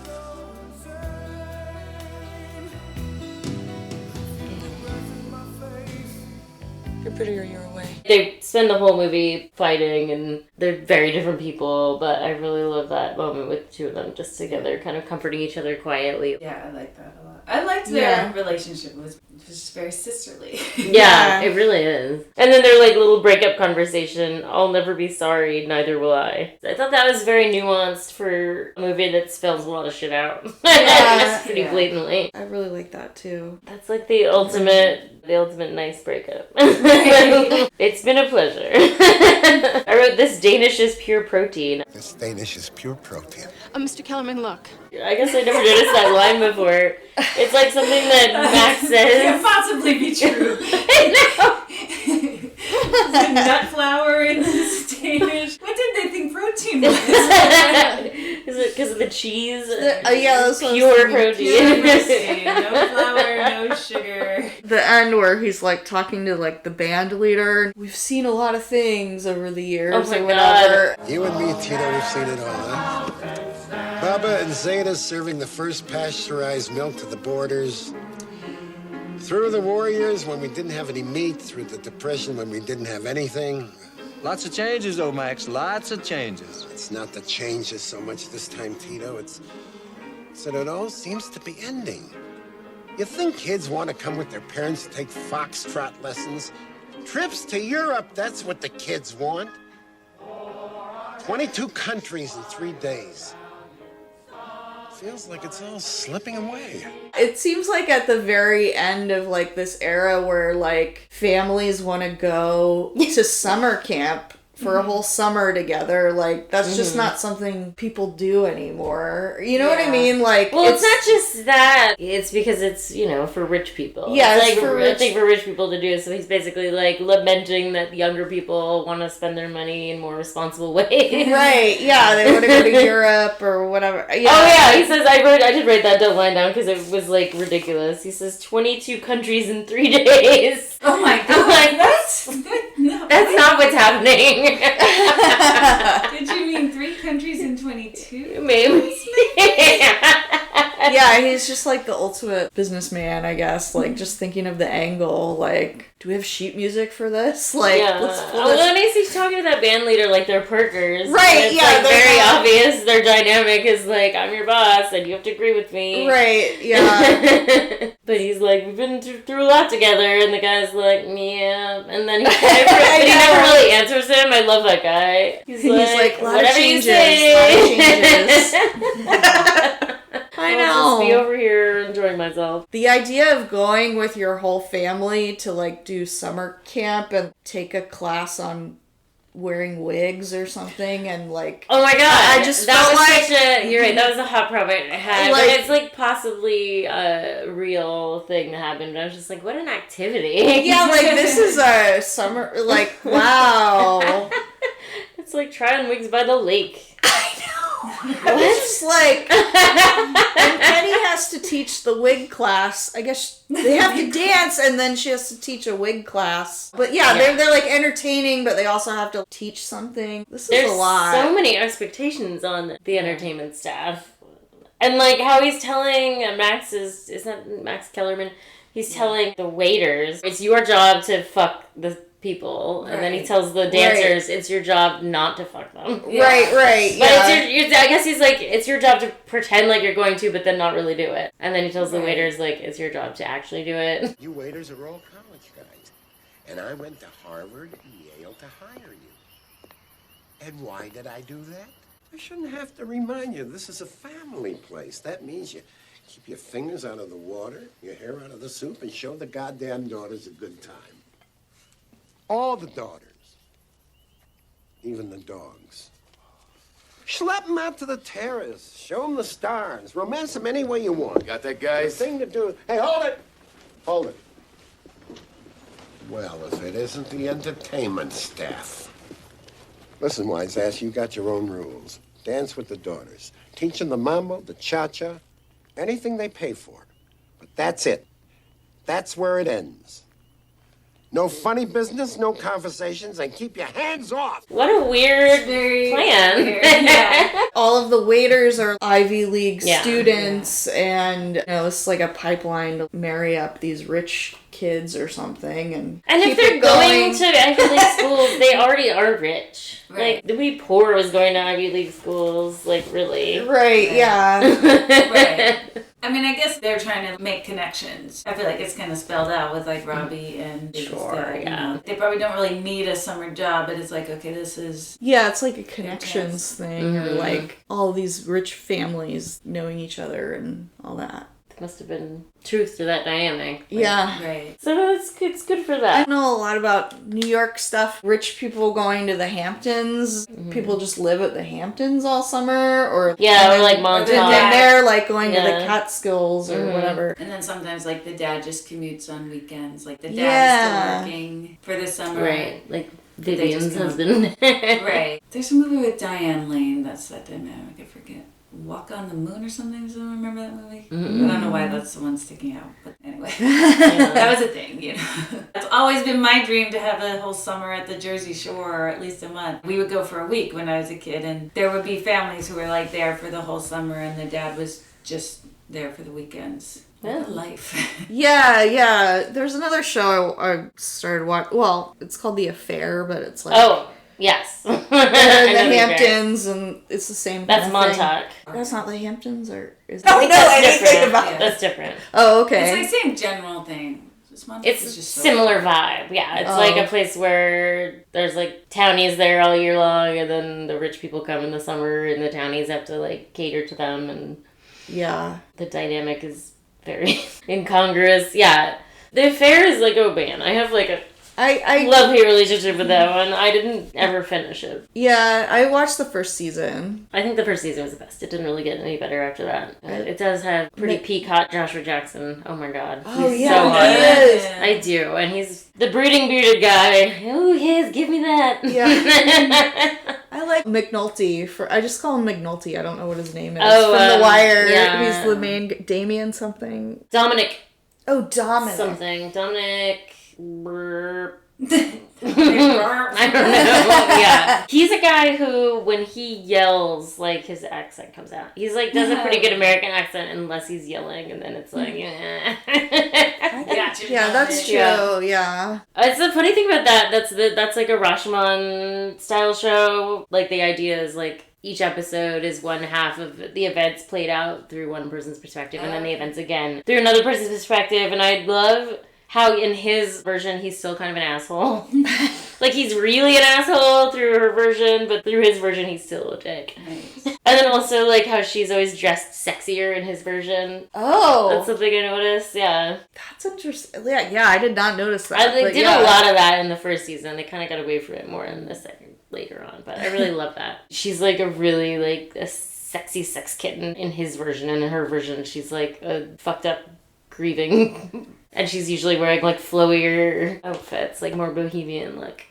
You're prettier you're away. They spend the whole movie fighting, and they're very different people, but I really love that moment with the two of them just together, kind of comforting each other quietly. Yeah, I like that a lot. I liked their relationship. It was just very sisterly. Yeah, it really is. And then their, like, little breakup conversation, I'll never be sorry, neither will I. I thought that was very nuanced for a movie that spells a lot of shit out. Yeah. Pretty blatantly. I really like that too. That's like the ultimate nice breakup. It's been a pleasure. I wrote, this Danish is pure protein. This Danish is pure protein. Mr. Kellerman, look. I guess I never noticed that line before. It's like something that Max says. Can't possibly be true. The nut flour in this Danish. What did they think protein was? Is it because of the cheese? Yeah, that's what pure protein. Pure protein. No flour, no sugar. The end where he's like talking to like the band leader. We've seen a lot of things over the years Oh my or whatever. You and me, Tito, we've seen it all, huh? Baba and Zeta serving the first pasteurized milk to the borders. Through the war years when we didn't have any meat, through the Depression when we didn't have anything. Lots of changes, though, Max. Lots of changes. It's not the changes so much this time, Tito. It's that it all seems to be ending. You think kids want to come with their parents to take foxtrot lessons? Trips to Europe, that's what the kids want. 22 countries in 3 days. Feels like it's all slipping away. It seems like at the very end of like this era where like families want to go to summer camp for a whole summer together, like that's just not something people do anymore. You know what I mean? Like, well, it's not just that. It's because it's, you know, for rich people. Yeah, it's like like for I think for rich people to do. So he's basically like lamenting that younger people want to spend their money in more responsible ways. Right? Yeah, they want to go to Europe or whatever. Yeah. Oh yeah, he says I did write that line down because it was like ridiculous. He says 22 countries in 3 days. Oh my god! Like that's not what's happening. Did you mean 3 countries in 22? Maybe. Yeah, he's just like the ultimate businessman, I guess. Like, just thinking of the angle. Like, do we have sheet music for this? Like, let's pull this. Well, he's talking to that band leader like they're partners. Right, and it's yeah. like very obvious their dynamic is like, I'm your boss and you have to agree with me. Right, yeah. But he's like, we've been through a lot together, and the guy's like, yeah. And then he never really answers him. I love that guy. He's like, whatever you say. I know. I'll just be over here enjoying myself. The idea of going with your whole family to like do summer camp and take a class on wearing wigs or something and like, oh my god, I just that felt was like such a, you're right, that was a hot problem I had. Like, but it's like possibly a real thing that happened, but I was just like, what an activity. Yeah, like this is a summer, like, wow. It's like trying wigs by the lake. It's like, and Penny has to teach the wig class. I guess they have to dance, and then she has to teach a wig class. But yeah, they're like entertaining, but they also have to teach something. There's a lot. So many expectations on the entertainment staff, and like how he's telling Max is that Max Kellerman? He's telling the waiters, it's your job to fuck the people, and then he tells the dancers, it's your job not to fuck them. Yeah. Right, But it's I guess he's like, it's your job to pretend like you're going to, but then not really do it. And then he tells the waiters, like, it's your job to actually do it. You waiters are all college guys. And I went to Harvard and Yale to hire you. And why did I do that? I shouldn't have to remind you, this is a family place. That means you keep your fingers out of the water, your hair out of the soup, and show the goddamn daughters a good time. All the daughters. Even the dogs. Schlep them out to the terrace. Show them the stars. Romance them any way you want. Got that, guys? The thing to do... Hey, hold it! Hold it. Well, if it isn't the entertainment staff. Listen, wise ass, you got your own rules. Dance with the daughters. Teach them the mambo, the cha-cha, anything they pay for. But that's it. That's where it ends. No funny business, no conversations, and keep your hands off. What a weird plan. Weird. Yeah. All of the waiters are Ivy League students, and you know, it's like a pipeline to marry up these rich kids or something, and if they're going to Ivy League schools, they already are rich. Right. Like, to be poor was going to Ivy League schools, like, really. Right, yeah. Right. I mean, I guess they're trying to make connections. I feel like it's kind of spelled out with, like, Robbie and Dave's dad, you know. They probably don't really need a summer job, but it's like, okay, this is... Yeah, it's like a connections thing, or like all these rich families knowing each other and all that. Must have been truth to that dynamic. Yeah. Right. So it's good for that. I know a lot about New York stuff. Rich people going to the Hamptons. People just live at the Hamptons all summer, or or like Montauk. And they're like going to the Catskills or whatever. And then sometimes like the dad just commutes on weekends. Like the dad is still working for the summer. Right. Like Vivian's husband. Right. There's a movie with Diane Lane that's that dynamic. I forget. Walk on the Moon or something. Does anyone remember that movie? I don't know why that's the one sticking out, but anyway. That was a thing, you know. It's always been my dream to have a whole summer at the Jersey Shore, or at least a month. We would go for a week when I was a kid, and there would be families who were like there for the whole summer, and the dad was just there for the weekends. What a life. Yeah. There's another show I started watching. Well, it's called The Affair, but it's like... Yes. The Hamptons, and it's the same That's kind of thing. Montauk. That's not the Hamptons, or is I think that? that's anything different. about That's different. Oh, okay. It's like same general thing. It's just so similar vibe. Yeah, it's like a place where there's like townies there all year long, and then the rich people come in the summer, and the townies have to like cater to them, and yeah, the dynamic is very incongruous. Yeah, The Affair is like a band. I have like a I love-hate relationship with that one. I didn't ever finish it. Yeah, I watched the first season. I think the first season was the best. It didn't really get any better after that. It does have pretty peak hot Joshua Jackson. Oh my god. Oh, He's yeah, so hot. he is. I do. And he's the brooding bearded guy. Oh yes, give me that. Yeah. I like McNulty. I just call him McNulty. I don't know what his name is. Oh, From The Wire. yeah. He's the main... Damien something. Dominic. Oh, Dominic. Something. Dominic... I don't know. Yeah. He's a guy who, when he yells, like, his accent comes out. He's like, does a pretty good American accent unless he's yelling, and then it's like, yeah. Yeah, that's true. Yeah. It's the funny thing about that. That's like a Rashomon style show. Like, the idea is like, each episode is one half of the events played out through one person's perspective, and then the events again through another person's perspective. And I love how in his version he's still kind of an asshole. Like, he's really an asshole through her version, but through his version he's still a dick. Nice. And then also like how she's always dressed sexier in his version. Oh, that's something I noticed. Yeah, that's interesting. Yeah, I did not notice that. I did a lot of that in the first season. They kind of got away from it more in the second later on, but I really love that. She's like a really like a sexy sex kitten in his version, and in her version she's like a fucked up grieving. And she's usually wearing like flowier outfits, like more bohemian look.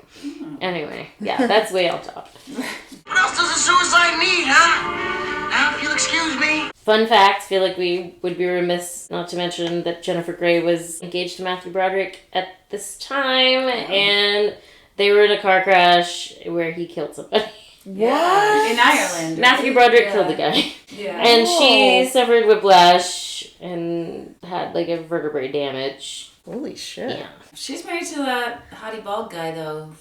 Anyway, yeah, that's way off top. What else does a suicide need, huh? Now, if you'll excuse me. Fun fact, feel like we would be remiss not to mention that Jennifer Grey was engaged to Matthew Broderick at this time, and they were in a car crash where he killed somebody. What? In Ireland. Matthew Broderick killed the guy. Yeah. And she suffered whiplash and had like a vertebrae damage. Holy shit. Yeah. She's married to that hottie bald guy though,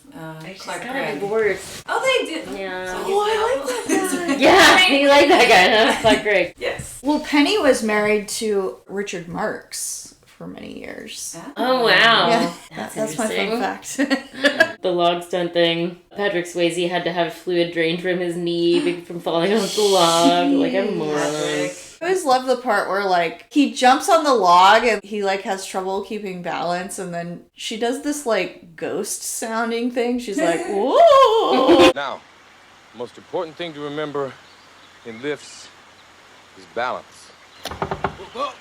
Clark Gregg. Divorced. Oh, they did. Yeah. So Oh, I like that guy. Yeah, you like that guy, huh? Clark Gregg. Yes. Well, Penny was married to Richard Marx for many years. Oh, wow. Yeah, That's my fun interesting. fact. The log stunt thing. Patrick Swayze had to have fluid drained from his knee from falling off the log. Like a moron. I always love the part where, like, he jumps on the log and he, like, has trouble keeping balance, and then she does this, like, ghost-sounding thing. She's like, whoa! Now, the most important thing to remember in lifts is balance. I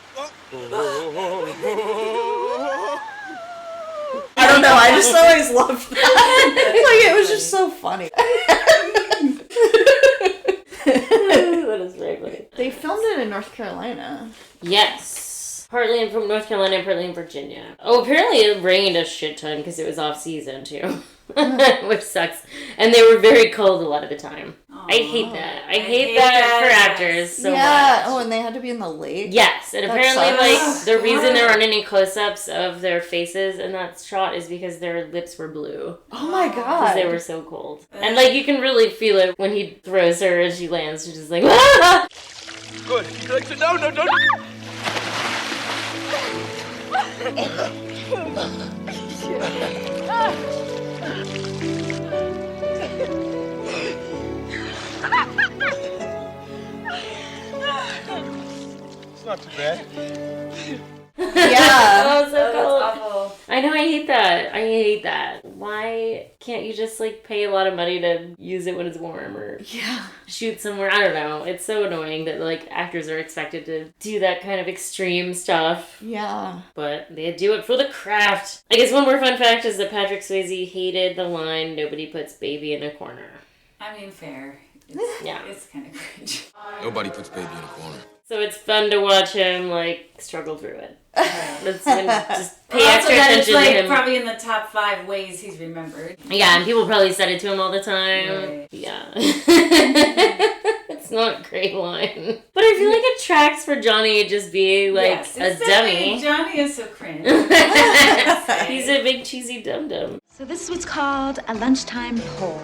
don't know, I just always loved that. Like, it was just so funny. That is very funny. They filmed it in North Carolina. Yes. Partly from North Carolina and partly in Virginia. Oh, apparently it rained a shit ton because it was off season too. Which sucks. And they were very cold a lot of the time. Aww. I hate that. I hate that for actors so much. Oh, and they had to be in the lake? Yes, and That apparently sucks. like the reason there aren't any close-ups of their faces in that shot is because their lips were blue. Oh my god. Because they were so cold. And like you can really feel it when he throws her and she lands. She's just like, ah! Good. You like to no. It's not too bad. Yeah. Oh, so cold. That's awful. I know, I hate that. Why can't you just like pay a lot of money to use it when it's warm or shoot somewhere? I don't know. It's so annoying that like actors are expected to do that kind of extreme stuff. Yeah. But they do it for the craft. I guess one more fun fact is that Patrick Swayze hated the line, "Nobody puts baby in a corner." I mean, fair. Yeah. It's kind of cringe. Nobody puts baby in a corner. So it's fun to watch him like struggle through it. That's when just pay Also, extra that attention is like to him. probably in the top 5 ways he's remembered. Yeah, and people probably said it to him all the time. Right. Yeah. It's not a great line. But I feel like it tracks for Johnny just being like Yes, a it's definitely- dummy. Johnny is so cringe. He's a big cheesy dum-dum. So this is what's called a lunchtime poll.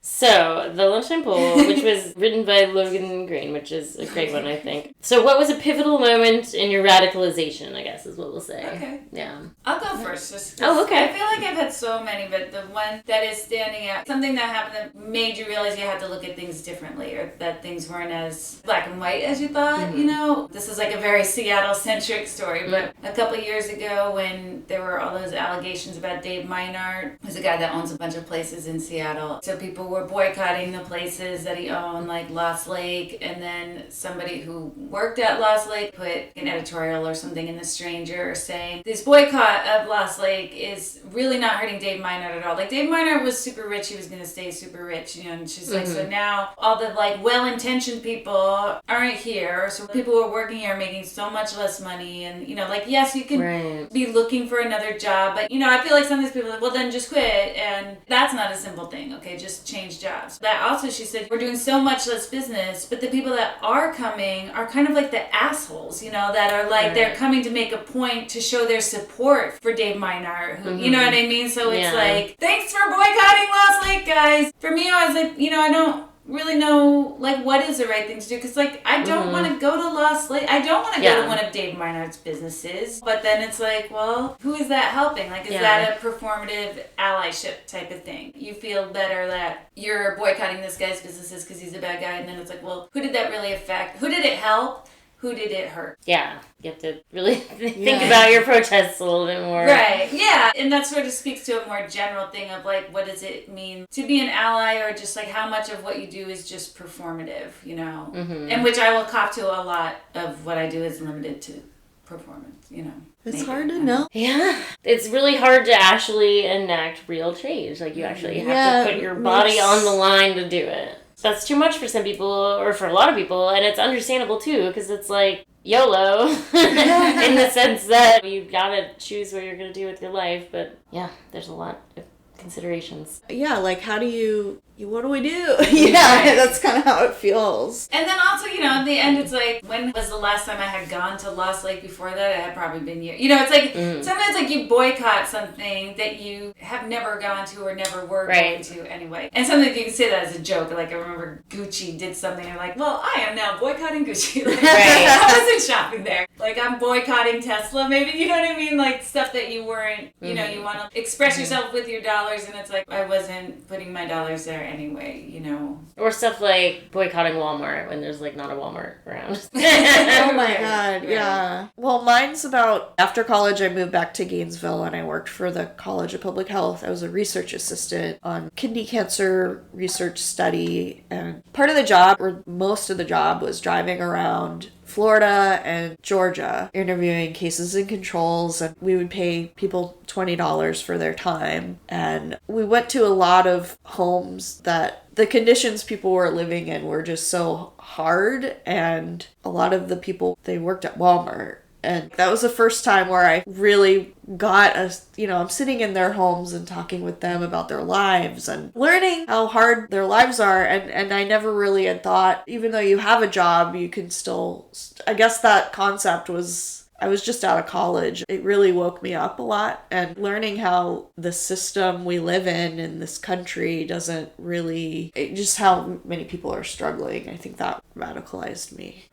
So, the Lunchtime Poll, which was written by Logan Green, which is a great one, I think. So, what was a pivotal moment in your radicalization, I guess, is what we'll say. Okay. Yeah. I'll go first. Just 'cause Oh, okay. I feel like I've had so many, but the one that is standing out, something that happened that made you realize you had to look at things differently, or that things weren't as black and white as you thought, you know? This is like a very Seattle-centric story, but a couple of years ago when there were all those allegations about Dave Meinhardt, who's a guy that owns a bunch of places in Seattle. So people were boycotting the places that he owned, like Lost Lake, and then somebody who worked at Lost Lake put an editorial or something in The Stranger saying, this boycott of Lost Lake is really not hurting Dave Meinhardt at all. Like, Dave Meinhardt was super rich, he was going to stay super rich, you know, and she's like, so now all the, like, well-intentioned people aren't here, so people who are working here are making so much less money, and, you know, like, yes, you can be looking for another job, but, you know, I feel like some of these people are like, well, then just quit, and that's not a simple thing, okay, just change jobs. That also, she said, we're doing so much less business, but the people that are coming are kind of like the assholes, you know, that are like, they're coming to make a point to show their support for Dave Meinhardt, who, you know what I mean? So it's like, thanks for boycotting Lost Lake, guys. For me, I was like, you know, I don't really know, like, what is the right thing to do, because, like, I don't want to go to Lost Lake. I don't want to go to one of Dave Meinhardt's businesses, but then it's like, well, who is that helping? Like, is that a performative allyship type of thing? You feel better that you're boycotting this guy's businesses because he's a bad guy, and then it's like, well, who did that really affect? Who did it help? Who did it hurt? Yeah, you have to really think about your protests a little bit more. Right, yeah. And that sort of speaks to a more general thing of, like, what does it mean to be an ally, or just, like, how much of what you do is just performative, you know? And which I will cop to a lot of what I do is limited to performance, you know? It's hard to know. Yeah. It's really hard to actually enact real change. Like, you actually have to put your body on the line to do it. That's too much for some people, or for a lot of people, and it's understandable too, because it's like YOLO in the sense that you gotta choose what you're gonna do with your life. But yeah, there's a lot of considerations. Yeah, like, how do you what do we do? Yeah, that's kind of how it feels. And then also, you know, at the end, it's like, when was the last time I had gone to Lost Lake before that? It had probably been years. You know, it's like, sometimes, like, you boycott something that you have never gone to or never were going to anyway. And sometimes you can say that as a joke. Like, I remember Gucci did something, and you're like, well, I am now boycotting Gucci. Like, I wasn't shopping there. Like, I'm boycotting Tesla, maybe, you know what I mean? Like, stuff that you weren't, you know, you want to express yourself with your dollars, and it's like, I wasn't putting my dollars there anyway, you know. Or stuff like boycotting Walmart when there's, like, not a Walmart around. Oh my god, yeah. Well, mine's about, after college I moved back to Gainesville and I worked for the College of Public Health. I was a research assistant on kidney cancer research study, and part of the job, or most of the job, was driving around Florida and Georgia interviewing cases and controls, and we would pay people $20 for their time. And we went to a lot of homes that the conditions people were living in were just so hard, and a lot of the people, they worked at Walmart. And that was the first time where I really got I'm sitting in their homes and talking with them about their lives and learning how hard their lives are. And I never really had thought, even though you have a job, you can still, I guess that concept was, I was just out of college. It really woke me up a lot, and learning how the system we live in this country doesn't really, just how many people are struggling. I think that radicalized me.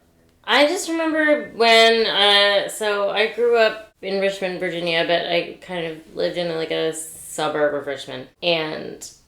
I just remember when, so I grew up in Richmond, Virginia, but I kind of lived in like a suburb of Richmond.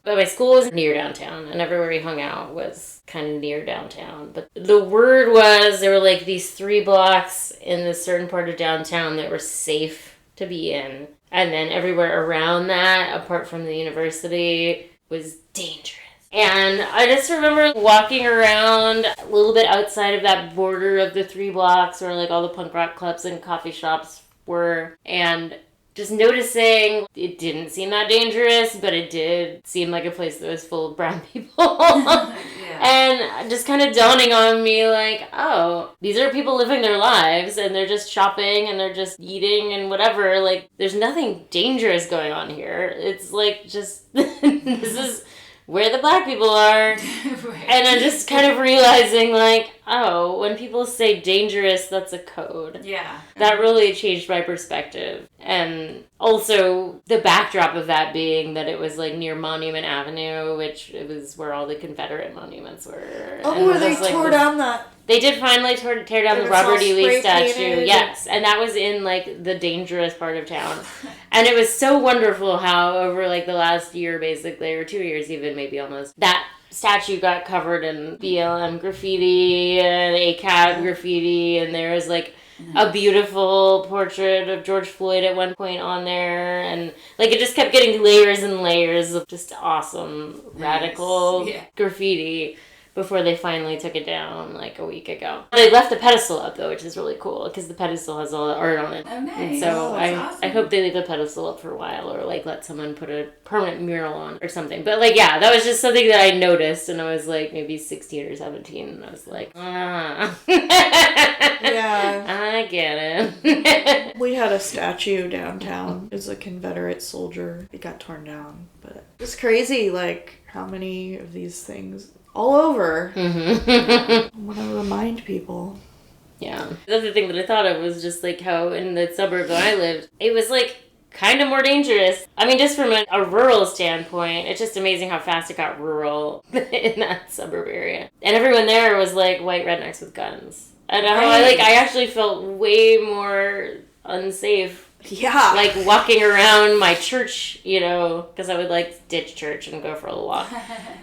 But my school was near downtown, and everywhere we hung out was kind of near downtown. But the word was there were like these 3 blocks in this certain part of downtown that were safe to be in. And then everywhere around that, apart from the university, was dangerous. And I just remember walking around a little bit outside of that border of the 3 blocks where like all the punk rock clubs and coffee shops were, and just noticing it didn't seem that dangerous, but it did seem like a place that was full of brown people. And just kind of dawning on me like, oh, these are people living their lives, and they're just shopping and they're just eating and whatever. Like, there's nothing dangerous going on here. It's like just this is where the black people are. And I'm just kind of realizing like, oh, when people say dangerous, that's a code. Yeah. That really changed my perspective. And also the backdrop of that being that it was like near Monument Avenue, which it was where all the Confederate monuments were. Oh, And where it they was, like, tore down that... They did finally tear down the it's Robert all E. Lee spray statue. painted. Yes, and that was in like the dangerous part of town. And it was so wonderful how over like the last year basically, or 2 years even maybe almost, that statue got covered in BLM graffiti and ACAB graffiti, and there was like a beautiful portrait of George Floyd at one point on there, and like it just kept getting layers and layers of just awesome radical graffiti before they finally took it down like a week ago. They left the pedestal up though, which is really cool because the pedestal has all the art on it. Oh, nice. And so That's I awesome. hope they leave the pedestal up for a while, or like let someone put a permanent mural on or something. But like, yeah, that was just something that I noticed, and I was like maybe 16 or 17, and I was like, Yeah. I get it. We had a statue downtown. It was a Confederate soldier. It got torn down, but it's crazy, like how many of these things all over. I want to remind people. Yeah. The other thing that I thought of was just like how in the suburb that I lived, it was like kind of more dangerous. I mean, just from a rural standpoint, it's just amazing how fast it got rural in that suburb area. And everyone there was like white rednecks with guns. I don't know, I actually felt way more unsafe. Yeah. Like walking around my church, you know, because I would like ditch church and go for a walk.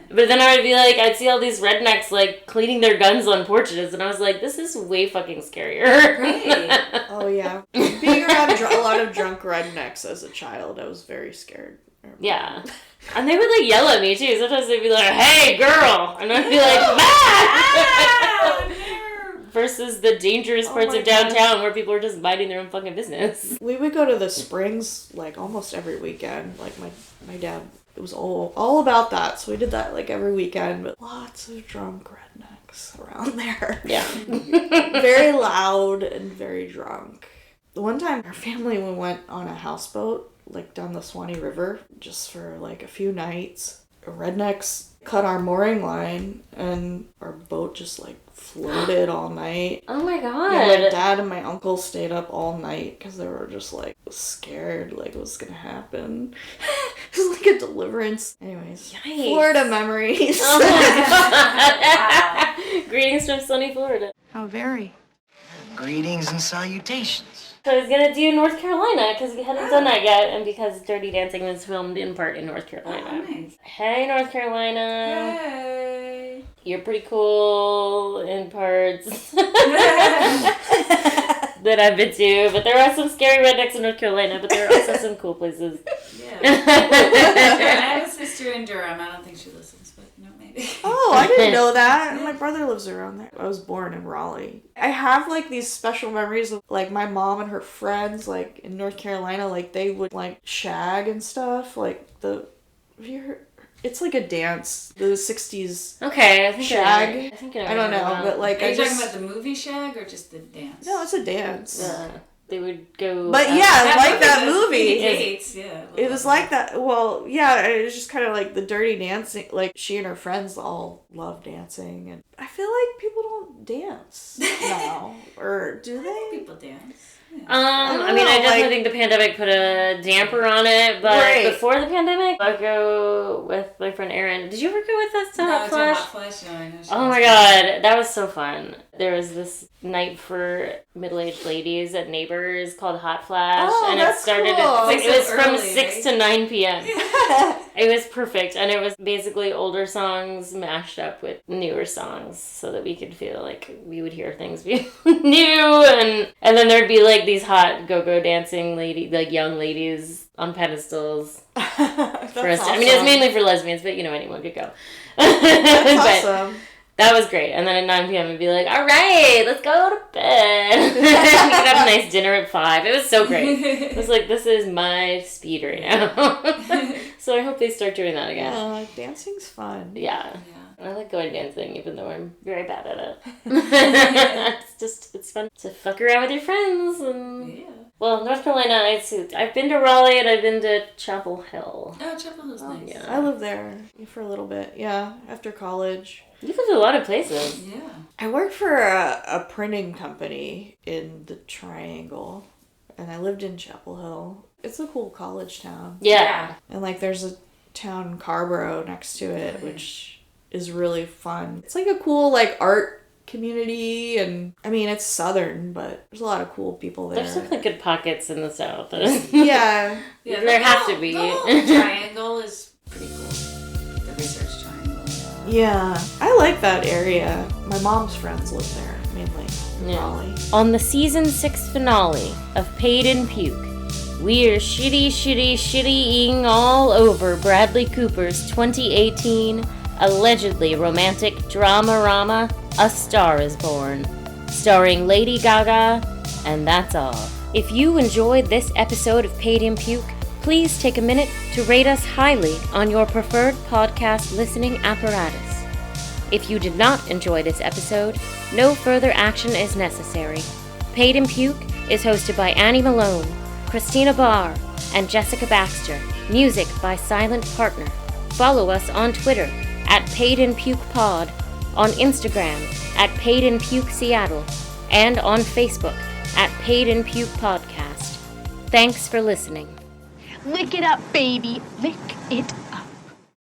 But then I would be like, I'd see all these rednecks like cleaning their guns on porches, and I was like, this is way fucking scarier. Right. Oh, yeah. Being around a lot of drunk rednecks as a child, I was very scared. Yeah. And they would like yell at me too. Sometimes they'd be like, hey girl! And I'd be like, ah! Versus the dangerous parts of downtown where people are just minding their own fucking business. We would go to the Springs like almost every weekend. Like my dad, it was all about that. So we did that like every weekend, but lots of drunk rednecks around there. Yeah. Very loud and very drunk. The one time our family, we went on a houseboat like down the Swanee River just for like a few nights. Rednecks cut our mooring line and our boat just like floated all night. Oh my god. Yeah, my dad and my uncle stayed up all night because they were just like scared like it was gonna happen. It was like a deliverance. Anyways, Yikes. Florida memories. Oh my god. Greetings from sunny Florida. How very. Greetings and salutations. So I was gonna do North Carolina because we hadn't done that yet, and because Dirty Dancing was filmed in part in North Carolina. Oh, nice. Hey, North Carolina. Hey. You're pretty cool in parts that I've been to, but there are some scary rednecks in North Carolina, but there are also some cool places. Yeah. I have a sister in Durham. I don't think she listens, but no, maybe. Oh, I didn't know that. My brother lives around there. I was born in Raleigh. I have like these special memories of like my mom and her friends like in North Carolina, like they would like shag and stuff. Like have you heard? It's like a dance, the 60s. Okay, I think shag. I don't know, but like Are you talking about the movie Shag or just the dance? No, it's a dance. They would go. But yeah, like that movie. Dates, yeah. It was like that. Well, yeah, it was just kind of like the Dirty Dancing. Like she and her friends all love dancing, and I feel like people don't dance now, or do they? People dance. I mean, I definitely think the pandemic put a damper on it, but before the pandemic, I'd go with my friend Erin. Did you ever go with us to Hot Flash? Hot Flash. No, I know. Oh my god, that was so fun. There was this night for middle-aged ladies at Neighbors called Hot Flash, and it started cool. at, it was from early, 6 to 9 p.m. It was perfect, and it was basically older songs mashed up with newer songs so that we could feel like we would hear things we knew, and then there'd be like these hot go-go dancing like young ladies on pedestals for us. Awesome. I mean, it was mainly for lesbians, but you know, anyone could go. That's awesome. That was great. And then at 9 p.m. it'd be like, all right, let's go to bed. You could have a nice dinner at 5. It was so great. It was like, this is my speed right now. So I hope they start doing that again. Yeah, dancing's fun. Yeah. I like going dancing, even though I'm very bad at it. It's fun to fuck around with your friends. And well, North Carolina, I've been to Raleigh and I've been to Chapel Hill. Oh, Chapel Hill's nice. Yeah. I lived there for a little bit. Yeah, after college. You lived a lot of places. Yeah. I worked for a printing company in the Triangle, and I lived in Chapel Hill. It's a cool college town. Yeah. And, like, there's a town, Carborough, next to it, which is really fun. It's, like, a cool, like, art community, and, I mean, it's southern, but there's a lot of cool people there. There's some like, good pockets in the South. Yeah. There have to be. The whole triangle is pretty cool. The research triangle. Yeah. I like that area. My mom's friends live there, mainly. In Raleigh. On the season 6 finale of Paid and Puke, we're shitty-ing all over Bradley Cooper's 2018 allegedly romantic drama-rama A Star Is Born, starring Lady Gaga, and that's all. If you enjoyed this episode of Paid and Puke, please take a minute to rate us highly on your preferred podcast listening apparatus. If you did not enjoy this episode, no further action is necessary. Paid and Puke is hosted by Annie Malone, Christina Barr, and Jessica Baxter. Music by Silent Partner. Follow us on Twitter @PaidandPukePod, on Instagram @PaidandPukeSeattle, and on Facebook @PaidandPukePodcast. Thanks for listening. Lick it up, baby. Lick it